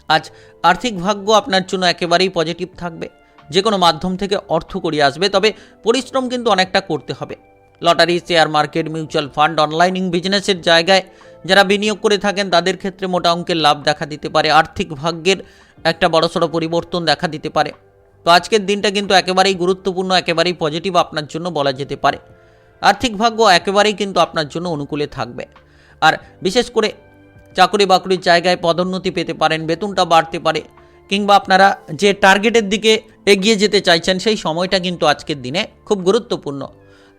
আজ আর্থিক ভাগ্য আপনার জন্য একেবারেই পজিটিভ থাকবে। যে কোনো মাধ্যম থেকে অর্থ করিয়ে আসবে, তবে পরিশ্রম কিন্তু অনেকটা করতে হবে। Lottery, share market, mutual fund, online বিজনেসের জায়গায় যারা বিনিয়োগ করে থাকেন তাদের ক্ষেত্রে মোটা অঙ্কের লাভ দেখা দিতে পারে। আর্থিক ভাগ্যের একটা বড়সড় পরিবর্তন দেখা দিতে পারে। তো আজকের দিনটা কিন্তু একেবারেই গুরুত্বপূর্ণ, একেবারেই পজিটিভ আপনার জন্য বলা যেতে পারে। আর্থিক ভাগ্য একেবারেই কিন্তু আপনার জন্য অনুকূলে থাকবে। আর বিশেষ করে চাকরি বাকরির জায়গায় পদোন্নতি পেতে পারেন, বেতনটা বাড়তে পারে, কিংবা আপনারা যে টার্গেটের দিকে এগিয়ে যেতে চাইছেন সেই সময়টা কিন্তু আজকের দিনে খুব গুরুত্বপূর্ণ।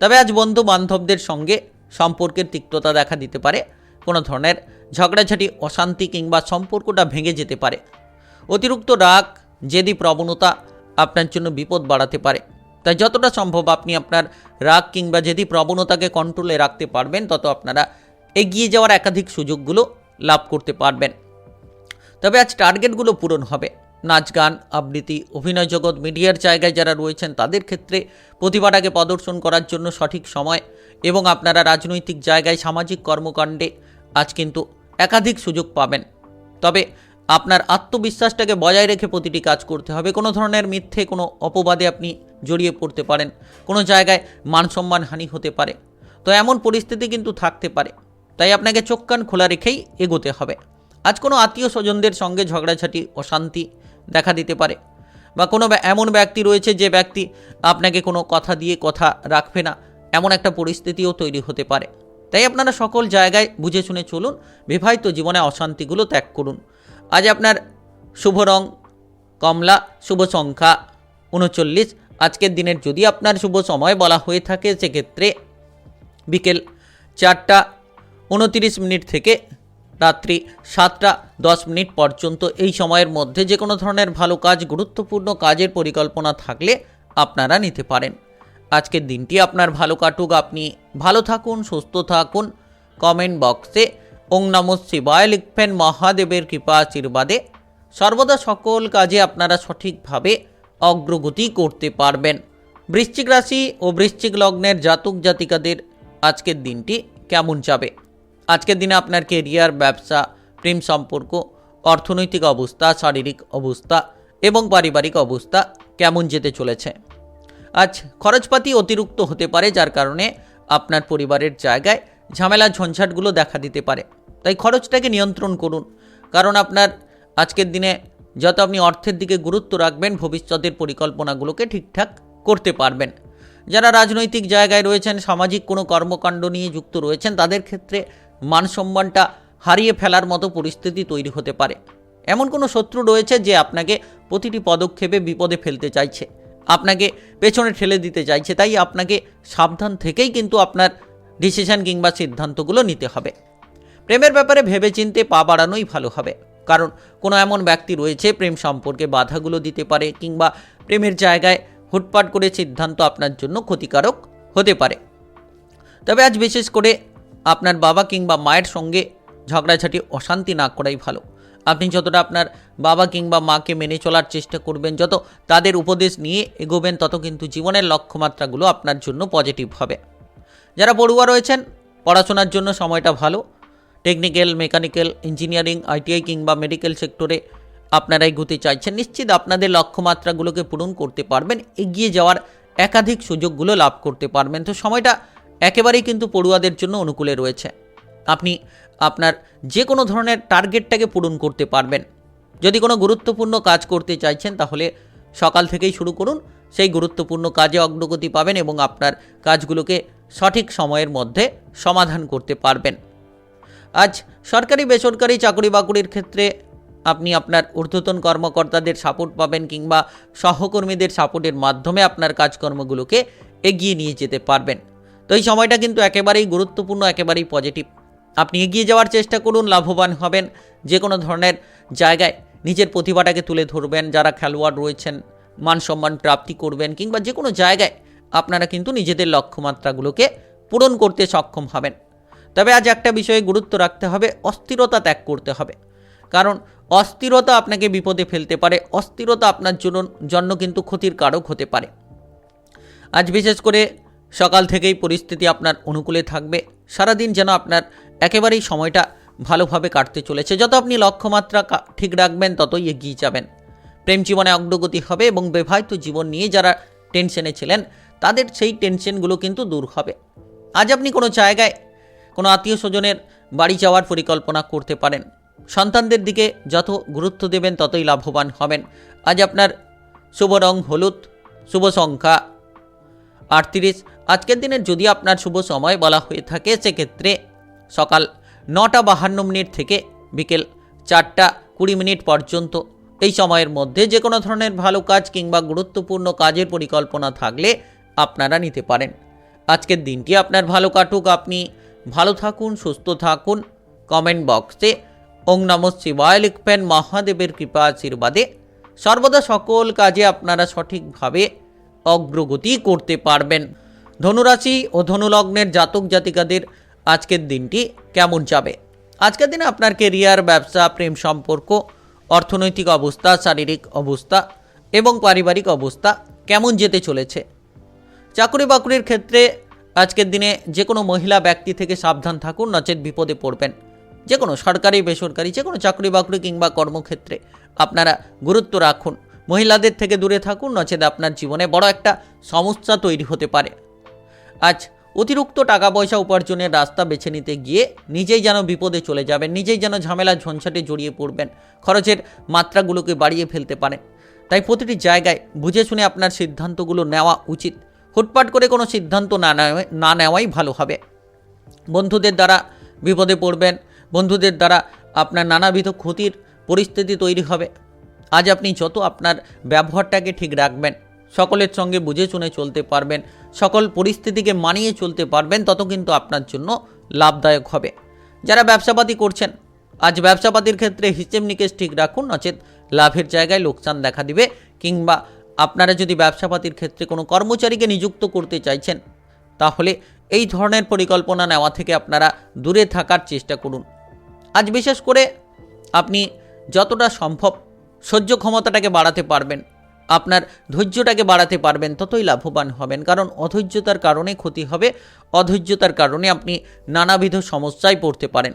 তবে আজ বন্ধু বান্ধবদের সঙ্গে সম্পর্কের তিক্ততা দেখা দিতে পারে, কোনো ধরনের ঝগড়াঝাটি, অশান্তি কিংবা সম্পর্কটা ভেঙে যেতে পারে। অতিরিক্ত রাগ, জেদি প্রবণতা আপনার জন্য বিপদ বাড়াতে পারে। তাই যতটা সম্ভব আপনি আপনার রাগ কিংবা জেদি প্রবণতাকে কন্ট্রোলে রাখতে পারবেন, তত আপনারা এগিয়ে যাওয়ার একাধিক সুযোগগুলো লাভ করতে পারবেন। তবে আজ টার্গেটগুলো পূরণ হবে। নাচ, গান, আবৃত্তি, অভিনয় জগৎ, মিডিয়ার জায়গায় যারা রয়েছেন তাদের ক্ষেত্রে প্রতিভাটাকে প্রদর্শন করার জন্য সঠিক সময়, এবং আপনারা রাজনৈতিক জায়গায়, সামাজিক কর্মকাণ্ডে আজ কিন্তু একাধিক সুযোগ পাবেন। তবে আপনার আত্মবিশ্বাসটাকে বজায় রেখে প্রতিটি কাজ করতে হবে। কোনো ধরনের মিথ্যে কোনো অপবাদে আপনি জড়িয়ে পড়তে পারেন, কোনো জায়গায় মানসম্মান হানি হতে পারে। তো এমন পরিস্থিতি কিন্তু থাকতে পারে, তাই আপনাকে চোখ কান খোলা রেখেই এগোতে হবে। আজ কোনো আত্মীয় স্বজনদের সঙ্গে ঝগড়াঝাটি, অশান্তি দেখা দিতে পারে, বা কোনো এমন ব্যক্তি রয়েছে যে ব্যক্তি আপনাকে কোনো কথা দিয়ে কথা রাখবে না, এমন একটা পরিস্থিতিও তৈরি হতে পারে। তাই আপনারা সকল জায়গায় বুঝে শুনে চলুন, বিবাহিত জীবনে অশান্তিগুলো ত্যাগ করুন। আজ আপনার শুভ রং কমলা, শুভ সংখ্যা 39। আজকের দিনের যদি আপনার শুভ সময় বলা হয়ে থাকে, সেক্ষেত্রে বিকেল 4:29 থেকে রাত্রি 7:10 পর্যন্ত। এই সময়ের মধ্যে যে কোনো ধরনের ভালো কাজ, গুরুত্বপূর্ণ কাজের পরিকল্পনা থাকলে আপনারা নিতে পারেন। আজকের দিনটি আপনার ভালো কাটুক, আপনি ভালো থাকুন, সুস্থ থাকুন। কমেন্ট বক্সে ওং নমঃ শিবায় লিখবেন। মহাদেবের কৃপা আশীর্বাদে সর্বদা সকল কাজে আপনারা সঠিকভাবে অগ্রগতি করতে পারবেন। বৃশ্চিক রাশি ও বৃশ্চিক লগ্নের জাতক জাতিকাদের আজকের দিনটি কেমন যাবে? আজকের দিনে আপনার কেরিয়ার, ব্যবসা, প্রেম সম্পর্ক, অর্থনৈতিক অবস্থা, শারীরিক অবস্থা এবং পারিবারিক অবস্থা কেমন যেতে চলেছে? আজ খরচপাতি অতিরিক্ত হতে পারে, যার কারণে আপনার পরিবারের জায়গায় ঝামেলা ঝঞ্ঝাটগুলো দেখা দিতে পারে। তাই খরচটাকে নিয়ন্ত্রণ করুন, কারণ আপনার আজকের দিনে যত আপনি অর্থের দিকে গুরুত্ব রাখবেন, ভবিষ্যতের পরিকল্পনাগুলোকে ঠিকঠাক করতে পারবেন। যারা রাজনৈতিক জায়গায় রয়েছেন, সামাজিক কোনো কর্মকাণ্ড নিয়ে যুক্ত রয়েছেন, তাদের ক্ষেত্রে মানসম্মানটা হারিয়ে ফেলার মতো পরিস্থিতি তৈরি হতে পারে। এমন কোনো শত্রু রয়েছে যে আপনাকে প্রতিটি পদক্ষেপে বিপদে ফেলতে চাইছে, আপনাকে পেছনে ঠেলে দিতে চাইছে। তাই আপনাকে সাবধান থেকেই কিন্তু আপনার ডিসিশন কিংবা সিদ্ধান্তগুলো নিতে হবে। প্রেমের ব্যাপারে ভেবেচিন্তে পা বাড়ানোই ভালো হবে, কারণ কোনো এমন ব্যক্তি রয়েছে প্রেম সম্পর্কে বাধাগুলো দিতে পারে, কিংবা প্রেমের জায়গায় হুটপাট করে সিদ্ধান্ত আপনার জন্য ক্ষতিকারক হতে পারে। তবে আজ বিশেষ করে আপনার বাবা কিংবা মায়ের সঙ্গে ঝগড়াঝাটি, অশান্তি না করাই ভালো। আপনি যতটা আপনার বাবা কিংবা মাকে মেনে চলার চেষ্টা করবেন, যত তাদের উপদেশ নিয়ে এগোবেন, তত কিন্তু জীবনের লক্ষ্যমাত্রাগুলো আপনার জন্য পজিটিভ হবে। যারা পড়ুয়া রয়েছেন, পড়াশোনার জন্য সময়টা ভালো। টেকনিক্যাল, মেকানিক্যাল, ইঞ্জিনিয়ারিং, আইটিআই কিংবা মেডিকেল সেক্টরে আপনারা এগোতে চাইছেন, নিশ্চিত আপনাদের লক্ষ্যমাত্রাগুলোকে পূরণ করতে পারবেন, এগিয়ে যাওয়ার একাধিক সুযোগগুলো লাভ করতে পারবেন। তো সময়টা একেবারেই কিন্তু পড়ুয়াদের জন্য অনুকূলে রয়েছে। আপনি আপনার যে কোনো ধরনের টার্গেটটাকে পূরণ করতে পারবেন। যদি কোনো গুরুত্বপূর্ণ কাজ করতে চাইছেন, তাহলে সকাল থেকেই শুরু করুন, সেই গুরুত্বপূর্ণ কাজে অগ্রগতি পাবেন এবং আপনার কাজগুলোকে সঠিক সময়ের মধ্যে সমাধান করতে পারবেন। আজ সরকারি, বেসরকারি চাকরি বাকরির ক্ষেত্রে আপনি আপনার ঊর্ধ্বতন কর্মকর্তাদের সাপোর্ট পাবেন, কিংবা সহকর্মীদের সাপোর্টের মাধ্যমে আপনার কাজকর্মগুলোকে এগিয়ে নিয়ে যেতে পারবেন। তো এই সময়টা কিন্তু একেবারেই গুরুত্বপূর্ণ, একেবারেই পজিটিভ। আপনি এগিয়ে যাওয়ার চেষ্টা করুন, লাভবান হবেন। যে কোনো ধরনের জায়গায় নিজের প্রতিভাটাকে তুলে ধরবেন। যারা খেলোয়াড় রয়েছেন, মান সম্মান প্রাপ্তি করবেন, কিংবা যে কোনো জায়গায় আপনারা কিন্তু নিজেদের লক্ষ্যমাত্রাগুলোকে পূরণ করতে সক্ষম হবেন। তবে আজ একটা বিষয়ে গুরুত্ব রাখতে হবে, অস্থিরতা ত্যাগ করতে হবে, কারণ অস্থিরতা আপনাকে বিপদে ফেলতে পারে। অস্থিরতা আপনার জন্য কিন্তু ক্ষতির কারক হতে পারে। আজ বিশেষ করে সকাল থেকেই পরিস্থিতি আপনার অনুকূলে থাকবে। সারাদিন যেন আপনার একেবারেই সময়টা ভালোভাবে কাটতে চলেছে। যত আপনি লক্ষ্যমাত্রা ঠিক রাখবেন, ততই এগিয়ে যাবেন। প্রেম জীবনে অগ্রগতি হবে এবং বিবাহিত জীবন নিয়ে যারা টেনশনে ছিলেন, তাদের সেই টেনশনগুলো কিন্তু দূর হবে। আজ আপনি কোনো জায়গায় কোনো আত্মীয় স্বজনের বাড়ি যাওয়ার পরিকল্পনা করতে পারেন। সন্তানদের দিকে যত গুরুত্ব দেবেন, ততই লাভবান হবেন। আজ আপনার শুভ রং হলুদ, শুভ সংখ্যা 38। আজকের দিনের যদি আপনার শুভ সময় বলা হয়ে থাকে, সেক্ষেত্রে সকাল 9:52 থেকে বিকেল 4:20 পর্যন্ত। এই সময়ের মধ্যে যে কোনো ধরনের ভালো কাজ কিংবা গুরুত্বপূর্ণ কাজের পরিকল্পনা থাকলে আপনারা নিতে পারেন। আজকের দিনটি আপনার ভালো কাটুক, আপনি ভালো থাকুন, সুস্থ থাকুন। কমেন্ট বক্সে ওং নমঃ শিবায় লিখবেন। মহাদেবের কৃপা আশীর্বাদে সর্বদা সকল কাজে আপনারা সঠিকভাবে অগ্রগতি করতে পারবেন। ধনুরাশি ও ধনুলগ্নের জাতক জাতিকাদের আজকের দিনটি কেমন যাবে? আজকের দিনে আপনার কেরিয়ার, ব্যবসা, প্রেম সম্পর্ক, অর্থনৈতিক অবস্থা, শারীরিক অবস্থা এবং পারিবারিক অবস্থা কেমন যেতে চলেছে? চাকরি বাকরির ক্ষেত্রে আজকের দিনে যে কোনো মহিলা ব্যক্তি থেকে সাবধান থাকুন, নচেত বিপদে পড়বেন। যে কোনো সরকারি, বেসরকারি, যে কোনো চাকরি বাকরি কিংবা কর্মক্ষেত্রে আপনারা গুরুত্ব রাখুন। মহিলাদের থেকে দূরে থাকুন, নচেত আপনার জীবনে বড় একটা সমস্যা তৈরি হতে পারে। আজ অতিরিক্ত টাকা পয়সা উপার্জনের রাস্তা বেছে নিতে গিয়ে নিজেই যেন বিপদে চলে যাবেন, নিজেই যেন ঝামেলা ঝঞ্ঝাটে জড়িয়ে পড়বেন, খরচের মাত্রাগুলোকে বাড়িয়ে ফেলতে পারেন। তাই প্রতিটি জায়গায় বুঝে শুনে আপনার সিদ্ধান্তগুলো নেওয়া উচিত। হুটপাট করে কোনো সিদ্ধান্ত না নেওয়াই ভালো হবে। বন্ধুদের দ্বারা বিপদে পড়বেন, বন্ধুদের দ্বারা আপনার নানাবিধ ক্ষতির পরিস্থিতি তৈরি হবে। আজ আপনি যত আপনার ব্যবহারটাকে ঠিক রাখবেন, সকলের সঙ্গে বুঝে শুনে চলতে পারবেন, সকল পরিস্থিতিকে মানিয়ে চলতে পারবেন, তত কিন্তু আপনার জন্য লাভদায়ক হবে। যারা ব্যবসাপাতি করছেন, আজ ব্যবসাপাতির ক্ষেত্রে হিসেব নিকেশ ঠিক রাখুন, নচেত লাভের জায়গায় লোকসান দেখা দিবে। কিংবা আপনারা যদি ব্যবসাপাতির ক্ষেত্রে কোনো কর্মচারীকে নিযুক্ত করতে চাইছেন, তাহলে এই ধরনের পরিকল্পনা নেওয়া থেকে আপনারা দূরে থাকার চেষ্টা করুন। আজ বিশেষ করে আপনি যতটা সম্ভব সহ্য ক্ষমতাটাকে বাড়াতে পারবেন, আপনার ধৈর্যটাকে বাড়াতে পারবেন, ততই লাভবান হবেন। কারণ অধৈর্যতার কারণে ক্ষতি হবে, অধৈর্যতার কারণে আপনি নানাবিধ সমস্যায় পড়তে পারেন।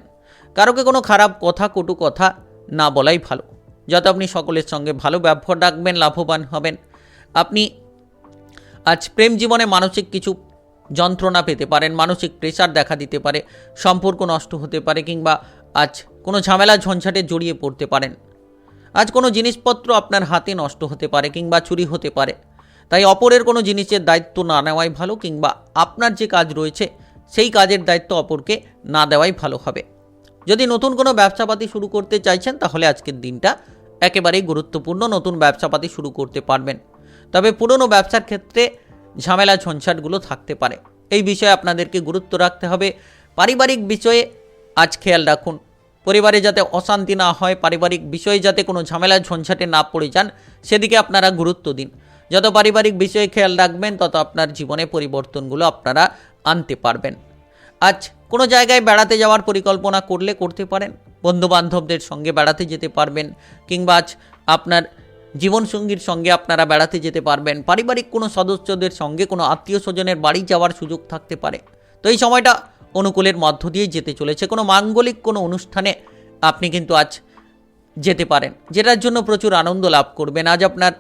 কারোকে কোনো খারাপ কথা, কটু কথা না বলাই ভালো। যত আপনি সকলের সঙ্গে ভালো ব্যবহার রাখবেন, লাভবান হবেন। আপনি আজ প্রেম জীবনে মানসিক কিছু যন্ত্রণা পেতে পারেন, মানসিক প্রেশার দেখা দিতে পারে, সম্পর্ক নষ্ট হতে পারে, কিংবা আজ কোনো ঝামেলা ঝঞ্ঝাটে জড়িয়ে পড়তে পারেন। আজ কোনো জিনিসপত্র আপনার হাতে নষ্ট হতে পারে কিংবা চুরি হতে পারে। তাই অপরের কোনো জিনিসের দায়িত্ব না নেওয়াই ভালো, কিংবা আপনার যে কাজ রয়েছে সেই কাজের দায়িত্ব অপরকে না দেওয়াই ভালো হবে। যদি নতুন কোনো ব্যবসাপাতি শুরু করতে চাইছেন, তাহলে আজকের দিনটা একেবারেই গুরুত্বপূর্ণ। নতুন ব্যবসাপাতি শুরু করতে পারবেন। তবে পুরনো ব্যবসার ক্ষেত্রে ঝামেলা ঝঞ্ঝাটগুলো থাকতে পারে, এই বিষয়ে আপনাদেরকে গুরুত্ব রাখতে হবে। পারিবারিক বিষয়ে আজ খেয়াল রাখুন, পরিবারে যাতে অশান্তি না হয়, পারিবারিক বিষয়ে যাতে কোনো ঝামেলা ঝঞ্ঝাটে না পড়ে যান, সেদিকে আপনারা গুরুত্ব দিন। যত পারিবারিক বিষয়ে খেয়াল রাখবেন, তত আপনার জীবনে পরিবর্তনগুলো আপনারা আনতে পারবেন। আজ কোনো জায়গায় বেড়াতে যাওয়ার পরিকল্পনা করতে পারেন, বন্ধুবান্ধবদের সঙ্গে বেড়াতে যেতে পারবেন, কিংবা আজ আপনার জীবনসঙ্গীর সঙ্গে আপনারা বেড়াতে যেতে পারবেন। পারিবারিক কোনো সদস্যদের সঙ্গে কোনো আত্মীয় স্বজনের বাড়ি যাওয়ার সুযোগ থাকতে পারে। তো এই সময়টা অনুকূলের মধ্য দিয়ে যেতে চলেছে। কোনো মাঙ্গলিক কোনো অনুষ্ঠানে আপনি কিন্তু আজ যেতে পারেন, যেটার জন্য প্রচুর আনন্দ লাভ করবেন। আজ আপনার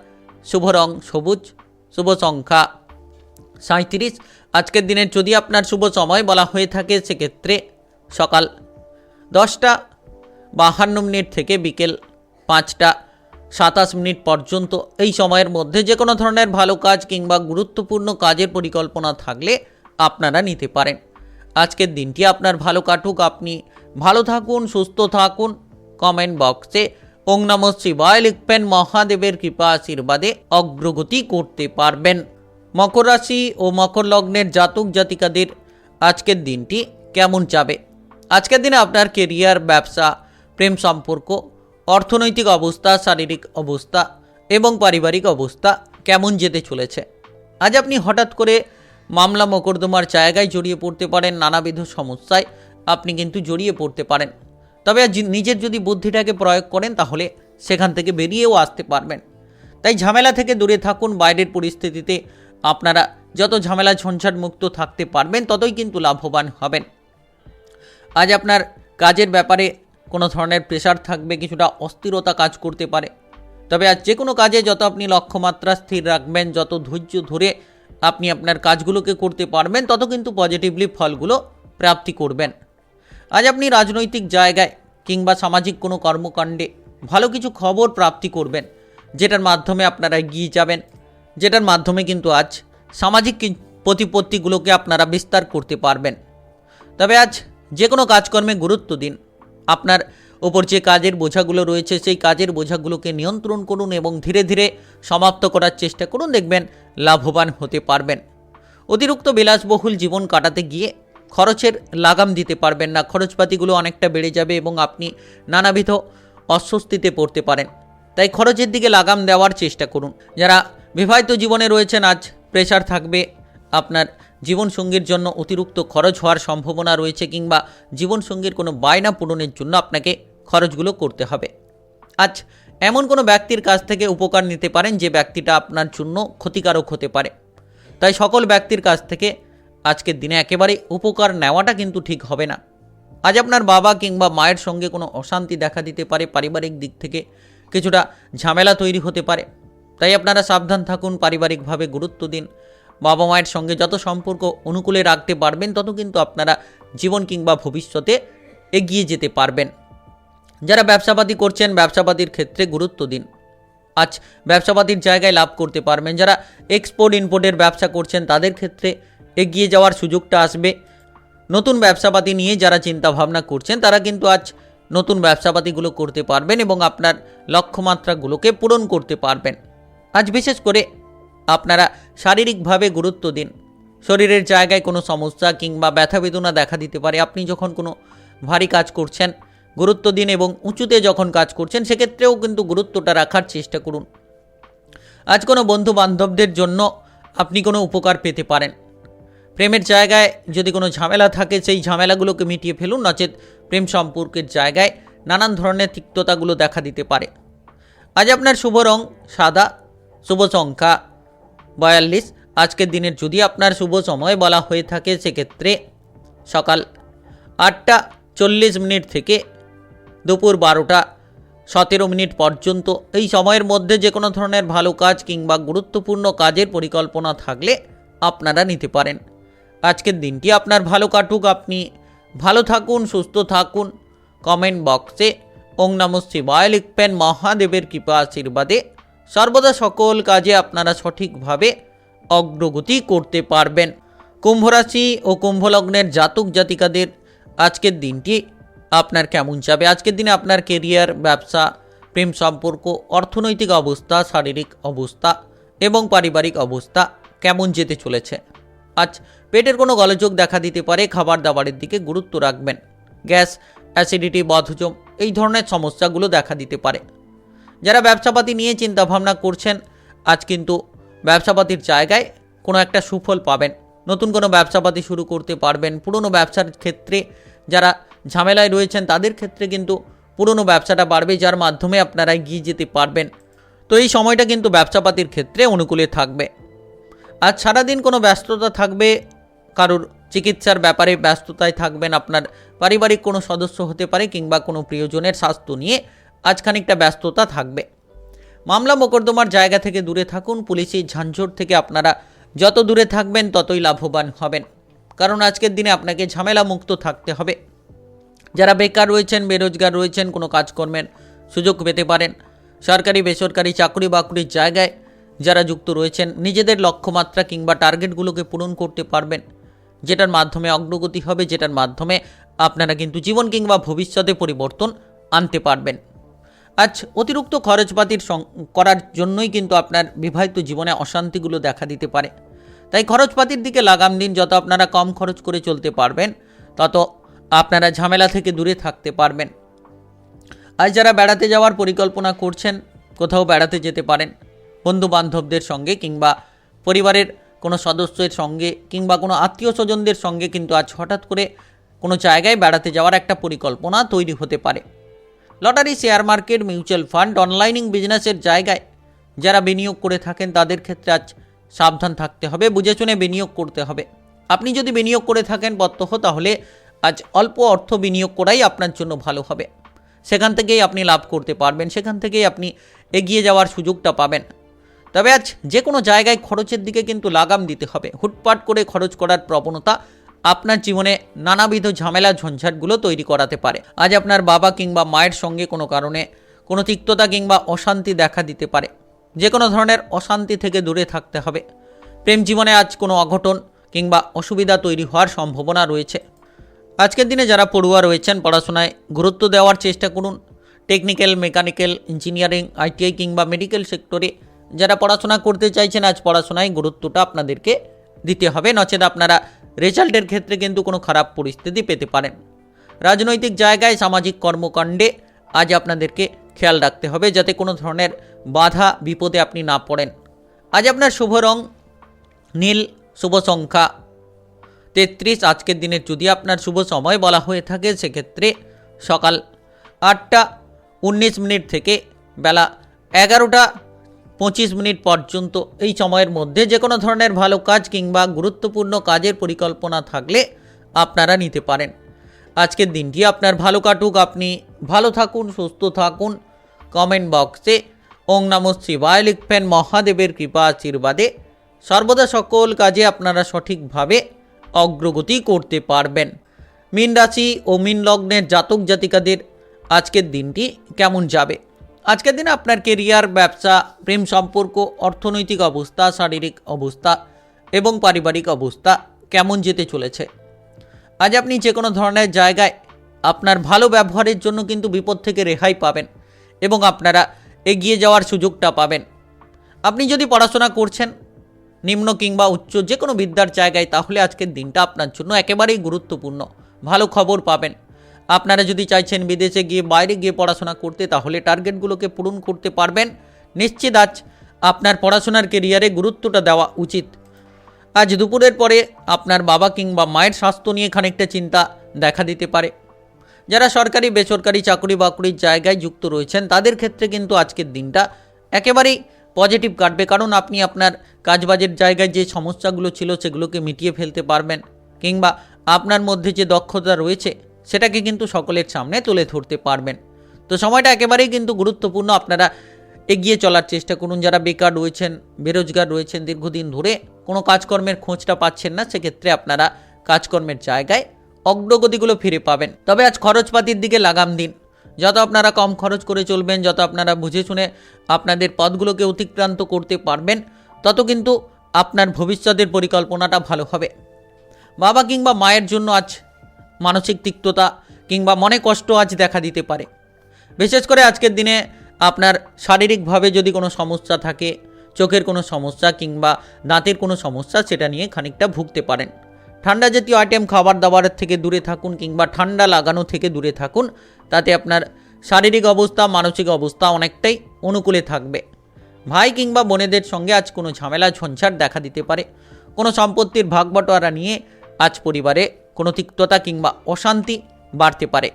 শুভ রং সবুজ, শুভ সংখ্যা 37। আজকের দিনের যদি আপনার শুভ সময় বলা হয়ে থাকে, সেক্ষেত্রে সকাল 10:52 থেকে বিকেল 5:27 পর্যন্ত। এই সময়ের মধ্যে যে কোনো ধরনের ভালো কাজ কিংবা গুরুত্বপূর্ণ কাজের পরিকল্পনা থাকলে আপনারা নিতে পারেন। আজকের দিনটি আপনার ভালো কাটুক, আপনি ভালো থাকুন, সুস্থ থাকুন। কমেন্ট বক্সে ওং নমঃ শিবায় লিখবেন। মহাদেবের কৃপা আশীর্বাদে অগ্রগতি করতে পারবেন। মকর রাশি ও মকর লগ্নের জাতক জাতিকাদের আজকের দিনটি কেমন যাবে? আজকের দিনে আপনার কেরিয়ার, ব্যবসা, প্রেম সম্পর্ক, অর্থনৈতিক অবস্থা, শারীরিক অবস্থা এবং পারিবারিক অবস্থা কেমন যেতে চলেছে? আজ আপনি হঠাৎ করে মামলা মোকদ্দমার জায়গায় জড়িয়ে পড়তে পারেন, নানাবিধ সমস্যায় আপনি কিন্তু জড়িয়ে পড়তে পারেন। তবে আজ নিজের যদি বুদ্ধিটাকে প্রয়োগ করেন, তাহলে সেখান থেকে বেরিয়েও আসতে পারবেন। তাই ঝামেলা থেকে দূরে থাকুন। বাইরের পরিস্থিতিতে আপনারা যত ঝামেলা ঝঞ্ঝাট মুক্ত থাকতে পারবেন, ততই কিন্তু লাভবান হবেন। আজ আপনার কাজের ব্যাপারে কোনো ধরনের প্রেশার থাকবে, কিছুটা অস্থিরতা কাজ করতে পারে। তবে আজ যে কোনো কাজে যত আপনি লক্ষ্যমাত্রা স্থির রাখবেন, যত ধৈর্য ধরে আপনি আপনার কাজগুলোকে করতে পারবেন, তত কিন্তু পজিটিভলি ফলগুলো প্রাপ্তি করবেন। আজ আপনি রাজনৈতিক জায়গায় কিংবা সামাজিক কোনো কর্মকাণ্ডে ভালো কিছু খবর প্রাপ্তি করবেন, যেটার মাধ্যমে আপনারা এগিয়ে যাবেন, যেটার মাধ্যমে কিন্তু আজ সামাজিক প্রতিপত্তিগুলোকে আপনারা বিস্তার করতে পারবেন। তবে আজ যে কোনো কাজকর্মে গুরুত্ব দিন। আপনার ওপর যে কাজের বোঝাগুলো রয়েছে, সেই কাজের বোঝাগুলোকে নিয়ন্ত্রণ করুন এবং ধীরে ধীরে সমাপ্ত করার চেষ্টা করুন, দেখবেন লাভবান হতে পারবেন। অতিরিক্ত বিলাসবহুল জীবন কাটাতে গিয়ে খরচের লাগাম দিতে পারবেন না, খরচপাতিগুলো অনেকটা বেড়ে যাবে এবং আপনি নানাবিধ অস্বস্তিতে পড়তে পারেন। তাই খরচের দিকে লাগাম দেওয়ার চেষ্টা করুন। যারা বিবাহিত জীবনে রয়েছেন, আজ প্রেশার থাকবে, আপনার জীবনসঙ্গীর জন্য অতিরিক্ত খরচ হওয়ার সম্ভাবনা রয়েছে, কিংবা জীবনসঙ্গীর কোনো বায়না পূরণের জন্য আপনাকে খরচগুলো করতে হবে। আজ এমন কোনো ব্যক্তির কাছ থেকে উপকার নিতে পারেন যে ব্যক্তিটা আপনার জন্য ক্ষতিকারক হতে পারে। তাই সকল ব্যক্তির কাছ থেকে আজকের দিনে একেবারে উপকার নেওয়াটা কিন্তু ঠিক হবে না। আজ আপনার বাবা কিংবা মায়ের সঙ্গে কোনো অশান্তি দেখা দিতে পারে, পারিবারিক দিক থেকে কিছুটা ঝামেলা তৈরি হতে পারে। তাই আপনারা সাবধান থাকুন, পারিবারিকভাবে গুরুত্ব দিন। বাবা মায়ের সঙ্গে যত সম্পর্ক অনুকূলে রাখতে পারবেন, তত কিন্তু আপনারা জীবন কিংবা ভবিষ্যতে এগিয়ে যেতে পারবেন। যারা ব্যবসাপাতি করছেন, ব্যবসাপাতির ক্ষেত্রে গুরুত্ব দিন। আজ ব্যবসাপাতির জায়গায় লাভ করতে পারবেন। যারা এক্সপোর্ট ইম্পোর্টের ব্যবসা করছেন, তাদের ক্ষেত্রে এগিয়ে যাওয়ার সুযোগটা আসবে। নতুন ব্যবসাপাতি নিয়ে যারা চিন্তা ভাবনা করছেন, তারা কিন্তু আজ নতুন ব্যবসাপাতিগুলো করতে পারবেন এবং আপনার লক্ষ্যমাত্রাগুলোকে পূরণ করতে পারবেন। আজ বিশেষ করে আপনারা শারীরিকভাবে গুরুত্ব দিন। শরীরের জায়গায় কোনো সমস্যা কিংবা ব্যথা বেদনা দেখা দিতে পারে। আপনি যখন কোনো ভারী কাজ করছেন, গুরুত্ব দিন, এবং উঁচুতে যখন কাজ করছেন সেক্ষেত্রেও কিন্তু গুরুত্বটা রাখার চেষ্টা করুন। আজ কোনো বন্ধু বান্ধবদের জন্য আপনি কোনো উপকার পেতে পারেন। প্রেমের জায়গায় যদি কোনো ঝামেলা থাকে, সেই ঝামেলাগুলোকে মিটিয়ে ফেলুন, নচেত প্রেম সম্পর্কের জায়গায় নানান ধরনের তিক্ততাগুলো দেখা দিতে পারে। আজ আপনার শুভ রং সাদা, শুভ সংখ্যা 42। আজকের দিনের যদি আপনার শুভ সময় বলা হয়ে থাকে, সেক্ষেত্রে সকাল 8:40 থেকে দুপুর 12:17 পর্যন্ত। এই সময়ের মধ্যে যে কোনো ধরনের ভালো কাজ কিংবা গুরুত্বপূর্ণ কাজের পরিকল্পনা থাকলে আপনারা নিতে পারেন। আজকের দিনটি আপনার ভালো কাটুক, আপনি ভালো থাকুন, সুস্থ থাকুন। কমেন্ট বক্সে ওং নমঃ শিবায় লিখবেন। মহাদেবের কৃপা আশীর্বাদে সর্বদা সকল কাজে আপনারা সঠিকভাবে অগ্রগতি করতে পারবেন। কুম্ভ রাশি ও কুম্ভ লগ্নের জাতক জাতিকাদের আজকের দিনটি আপনার কেমন যাবে? আজকের দিনে আপনার কেরিয়ার, ব্যবসা, প্রেম সম্পর্ক, অর্থনৈতিক অবস্থা, শারীরিক অবস্থা এবং পারিবারিক অবস্থা কেমন যেতে চলেছে? আজ পেটের কোনো গোলযোগ দেখা দিতে পারে। খাবার দাবারের দিকে গুরুত্ব রাখবেন। গ্যাস, অ্যাসিডিটি, বদহজম এই ধরনের সমস্যাগুলো দেখা দিতে পারে। যারা ব্যবসাপাতি নিয়ে চিন্তাভাবনা করছেন, আজ কিন্তু ব্যবসাপাতির জায়গায় কোনো একটা সুফল পাবেন। নতুন কোনো ব্যবসাপাতি শুরু করতে পারবেন। পুরনো ব্যবসার ক্ষেত্রে যারা ঝামেলায় রয়েছেন, তাদের ক্ষেত্রে কিন্তু পুরনো ব্যবসাটা বাড়বে, যার মাধ্যমে আপনারা এগিয়ে যেতে পারবেন। তো এই সময়টা কিন্তু ব্যবসাপাতির ক্ষেত্রে অনুকূলে থাকবে। আজ সারাদিন কোনো ব্যস্ততা থাকবে, কারোর চিকিৎসার ব্যাপারে ব্যস্ততায় থাকবেন। আপনার পারিবারিক কোনো সদস্য হতে পারে কিংবা কোনো প্রিয়জনের স্বাস্থ্য নিয়ে আজ খানিকটা ব্যস্ততা থাকবে। মামলা মোকদ্দমার জায়গা থেকে দূরে থাকুন। পুলিশি ঝাঁঝট থেকে আপনারা যত দূরে থাকবেন ততই লাভবান হবেন, কারণ আজকের দিনে আপনাকে ঝামেলা মুক্ত থাকতে হবে। যারা বেকার রয়েছেন, বেরোজগার রয়েছেন, কোনো কাজকর্মের সুযোগ পেতে পারেন। সরকারি বেসরকারি চাকরি বাকরির জায়গায় যারা যুক্ত রয়েছেন, নিজেদের লক্ষ্যমাত্রা কিংবা টার্গেটগুলোকে পূরণ করতে পারবেন, যেটার মাধ্যমে অগ্রগতি হবে, যেটার মাধ্যমে আপনারা কিন্তু জীবন কিংবা ভবিষ্যতে পরিবর্তন আনতে পারবেন। আজ অতিরিক্ত খরচপাতির করার জন্যই কিন্তু আপনার বিবাহিত জীবনে অশান্তিগুলো দেখা দিতে পারে। তাই খরচপাতির দিকে লাগাম দিন। যত আপনারা কম খরচ করে চলতে পারবেন, তত আপনারা ঝামেলা থেকে দূরে থাকতে পারবেন। আজ যারা বেড়াতে যাওয়ার পরিকল্পনা করছেন, কোথাও বেড়াতে যেতে পারেন বন্ধু বান্ধবদের সঙ্গে কিংবা পরিবারের কোনো সদস্যের সঙ্গে কিংবা কোনো আত্মীয় স্বজনদের সঙ্গে, কিন্তু আজ হঠাৎ করে কোনো জায়গায় বেড়াতে যাওয়ার একটা পরিকল্পনা তৈরি হতে পারে। Lottery, share market, mutual fund, অনলাইনিং বিজনেসের জায়গায় যারা বিনিয়োগ করে থাকেন, তাদের ক্ষেত্রে আজ সাবধান থাকতে হবে, বুঝে শুনে বিনিয়োগ করতে হবে। আপনি যদি বিনিয়োগ করে থাকেন প্রত্যহ, তাহলে আজ অল্প অর্থ বিনিয়োগ করাই আপনার জন্য ভালো হবে। সেখান থেকেই আপনি লাভ করতে পারবেন, সেখান থেকেই আপনি এগিয়ে যাওয়ার সুযোগটা পাবেন। তবে আজ যে কোনো জায়গায় খরচের দিকে কিন্তু লাগাম দিতে হবে। হুটপাট করে খরচ করার প্রবণতা আপনার জীবনে নানাবিধ ঝামেলা ঝঞ্ঝাটগুলো তৈরি করাতে পারে। আজ আপনার বাবা কিংবা মায়ের সঙ্গে কোনো কারণে কোনো তিক্ততা কিংবা অশান্তি দেখা দিতে পারে। যে কোনো ধরনের অশান্তি থেকে দূরে থাকতে হবে। প্রেম জীবনে আজ কোনো অঘটন কিংবা অসুবিধা তৈরি হওয়ার সম্ভাবনা রয়েছে। আজকের দিনে যারা পড়ুয়া রয়েছেন, পড়াশোনায় গুরুত্ব দেওয়ার চেষ্টা করুন। টেকনিক্যাল, মেকানিক্যাল, ইঞ্জিনিয়ারিং, আইটিআই কিংবা মেডিকেল সেক্টরে যারা পড়াশোনা করতে চাইছেন, আজ পড়াশোনায় গুরুত্বটা আপনাদেরকে দিতে হবে, নচেত আপনারা রেজাল্টের ক্ষেত্রে কিন্তু কোনো খারাপ পরিস্থিতি পেতে পারেন। রাজনৈতিক জায়গায় সামাজিক কর্মকাণ্ডে আজ আপনাদেরকে খেয়াল রাখতে হবে যাতে কোনো ধরনের বাধা বিপদে আপনি না পড়েন। আজ আপনার শুভ রং নীল, শুভ সংখ্যা 33। আজকের দিনের যদি আপনার শুভ সময় বলা হয়ে থাকে সেক্ষেত্রে সকাল 8:19 থেকে বেলা 11:25 পর্যন্ত। এই সময়ের মধ্যে যে কোনো ধরনের ভালো কাজ কিংবা গুরুত্বপূর্ণ কাজের পরিকল্পনা থাকলে আপনারা নিতে পারেন। আজকের দিনটি আপনার ভালো কাটুক, আপনি ভালো থাকুন, সুস্থ থাকুন। কমেন্ট বক্সে ওং নমঃ শিবায় লিখবেন। মহাদেবের কৃপা আশীর্বাদে সর্বদা সকল কাজে আপনারা সঠিকভাবে অগ্রগতি করতে পারবেন। মীন রাশি ও মীন লগ্নের জাতক জাতিকাদের আজকের দিনটি কেমন যাবে? আজকের দিনে আপনার কেরিয়ার, ব্যবসা, প্রেম সম্পর্ক, অর্থনৈতিক অবস্থা, শারীরিক অবস্থা এবং পারিবারিক অবস্থা কেমন যেতে চলেছে? আজ আপনি যে কোনো ধরনের জায়গায় আপনার ভালো ব্যবহারের জন্য কিন্তু বিপদ থেকে রেহাই পাবেন এবং আপনারা এগিয়ে যাওয়ার সুযোগটা পাবেন। আপনি যদি পড়াশোনা করছেন নিম্ন কিংবা উচ্চ যে কোনো বিদ্যার জায়গায়, তাহলে আজকের দিনটা আপনার জন্য একেবারেই গুরুত্বপূর্ণ। ভালো খবর পাবেন। আপনারা যদি চাইছেন বিদেশে গিয়ে, বাইরে গিয়ে পড়াশোনা করতে, তাহলে টার্গেটগুলোকে পূরণ করতে পারবেন। নিশ্চিত আজ আপনার পড়াশোনার কেরিয়ারে গুরুত্বটা দেওয়া উচিত। আজ দুপুরের পরে আপনার বাবা কিংবা মায়ের স্বাস্থ্য নিয়ে খানিকটা চিন্তা দেখা দিতে পারে। যারা সরকারি বেসরকারি চাকরি বাকরির জায়গায় যুক্ত রয়েছেন তাদের ক্ষেত্রে কিন্তু আজকের দিনটা একেবারেই পজিটিভ কাটবে, কারণ আপনি আপনার কাজবাজের জায়গায় যে সমস্যাগুলো ছিল সেগুলোকে মিটিয়ে ফেলতে পারবেন কিংবা আপনার মধ্যে যে দক্ষতা রয়েছে সেটাকে কিন্তু সকলের সামনে তুলে ধরতে পারবেন। তো সময়টা একেবারেই কিন্তু গুরুত্বপূর্ণ। আপনারা এগিয়ে চলার চেষ্টা করুন। যারা বেকার রয়েছেন, বেরোজগার রয়েছেন, দীর্ঘদিন ধরে কোনো কাজকর্মের খোঁজটা পাচ্ছেন না, সেক্ষেত্রে আপনারা কাজকর্মের জায়গায় অগ্রগতিগুলো ফিরে পাবেন। তবে আজ খরচপাতির দিকে লাগাম দিন। যত আপনারা কম খরচ করে চলবেন, যত আপনারা বুঝে শুনে আপনাদের পথগুলোকে অতিক্রান্ত করতে পারবেন, তত কিন্তু আপনার ভবিষ্যতের পরিকল্পনাটা ভালো হবে। বাবা কিংবা মায়ের জন্য আজ মানসিক তিক্ততা কিংবা মনে কষ্ট আজ দেখা দিতে পারে। বিশেষ করে আজকের দিনে আপনার শারীরিকভাবে যদি কোনো সমস্যা থাকে, চোখের কোনো সমস্যা কিংবা দাঁতের কোনো সমস্যা, সেটা নিয়ে খানিকটা ভুগতে পারেন। ঠান্ডা জাতীয় আইটেম খাবার দাবারের থেকে দূরে থাকুন কিংবা ঠান্ডা লাগানো থেকে দূরে থাকুন, তাতে আপনার শারীরিক অবস্থা, মানসিক অবস্থা অনেকটাই অনুকূলে থাকবে। ভাই কিংবা বোনেদের সঙ্গে আজ কোনো ঝামেলা ঝঞ্ঝাট দেখা দিতে পারে। কোনো সম্পত্তির ভাগ বটোয়ারা নিয়ে আজ পরিবারে কোনো তিক্ততা কিংবা অশান্তি বাড়তে পারে।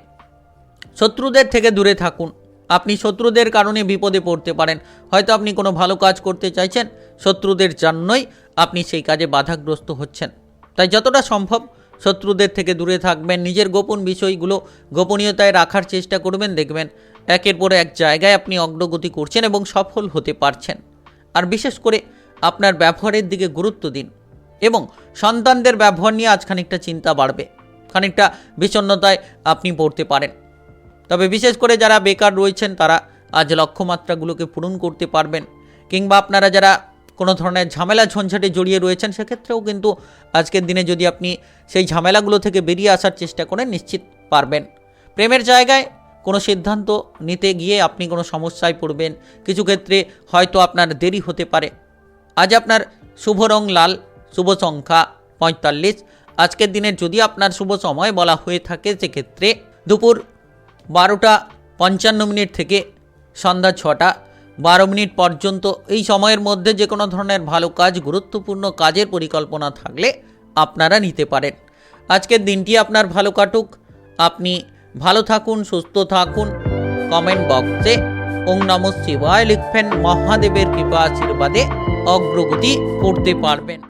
শত্রুদের থেকে দূরে থাকুন। আপনি শত্রুদের কারণে বিপদে পড়তে পারেন। হয়তো আপনি কোনো ভালো কাজ করতে চাইছেন, শত্রুদের জন্যই আপনি সেই কাজে বাধাগ্রস্ত হচ্ছেন। তাই যতটা সম্ভব শত্রুদের থেকে দূরে থাকবেন। নিজের গোপন বিষয়গুলো গোপনীয়তায় রাখার চেষ্টা করবেন। দেখবেন একের পর এক জায়গায় আপনি অগ্রগতি করছেন এবং সফল হতে পারছেন। আর বিশেষ করে আপনার ব্যবহারের দিকে গুরুত্ব দিন এবং সন্তানদের ব্যবহার নিয়ে আজ খানিকটা চিন্তা বাড়বে, খানিকটা বিষণ্ণতায় আপনি পড়তে পারেন। তবে বিশেষ করে যারা বেকার রয়েছেন তারা আজ লক্ষ্যমাত্রাগুলোকে পূরণ করতে পারবেন কিংবা আপনারা যারা কোনো ধরনের ঝামেলা ঝঞ্ঝাটে জড়িয়ে রয়েছেন সেক্ষেত্রেও কিন্তু আজকের দিনে যদি আপনি সেই ঝামেলাগুলো থেকে বেরিয়ে আসার চেষ্টা করেন নিশ্চিত পারবেন। প্রেমের জায়গায় কোনো সিদ্ধান্ত নিতে গিয়ে আপনি কোনো সমস্যায় পড়বেন, কিছু ক্ষেত্রে হয়তো আপনার দেরি হতে পারে। আজ আপনার শুভ রং লাল, শুভ সংখ্যা 45। আজকের দিনের যদি আপনার শুভ সময় বলা হয়ে থাকে সেক্ষেত্রে দুপুর 12:55 থেকে সন্ধ্যা 6:12 পর্যন্ত। এই সময়ের মধ্যে যে কোনো ধরনের ভালো কাজ, গুরুত্বপূর্ণ কাজের পরিকল্পনা থাকলে আপনারা নিতে পারেন। আজকের দিনটি আপনার ভালো কাটুক, আপনি ভালো থাকুন, সুস্থ থাকুন। কমেন্ট বক্সে ওং নমঃ শিবায় লিখবেন। মহাদেবের কৃপা আশীর্বাদে অগ্রগতি করতে পারবেন।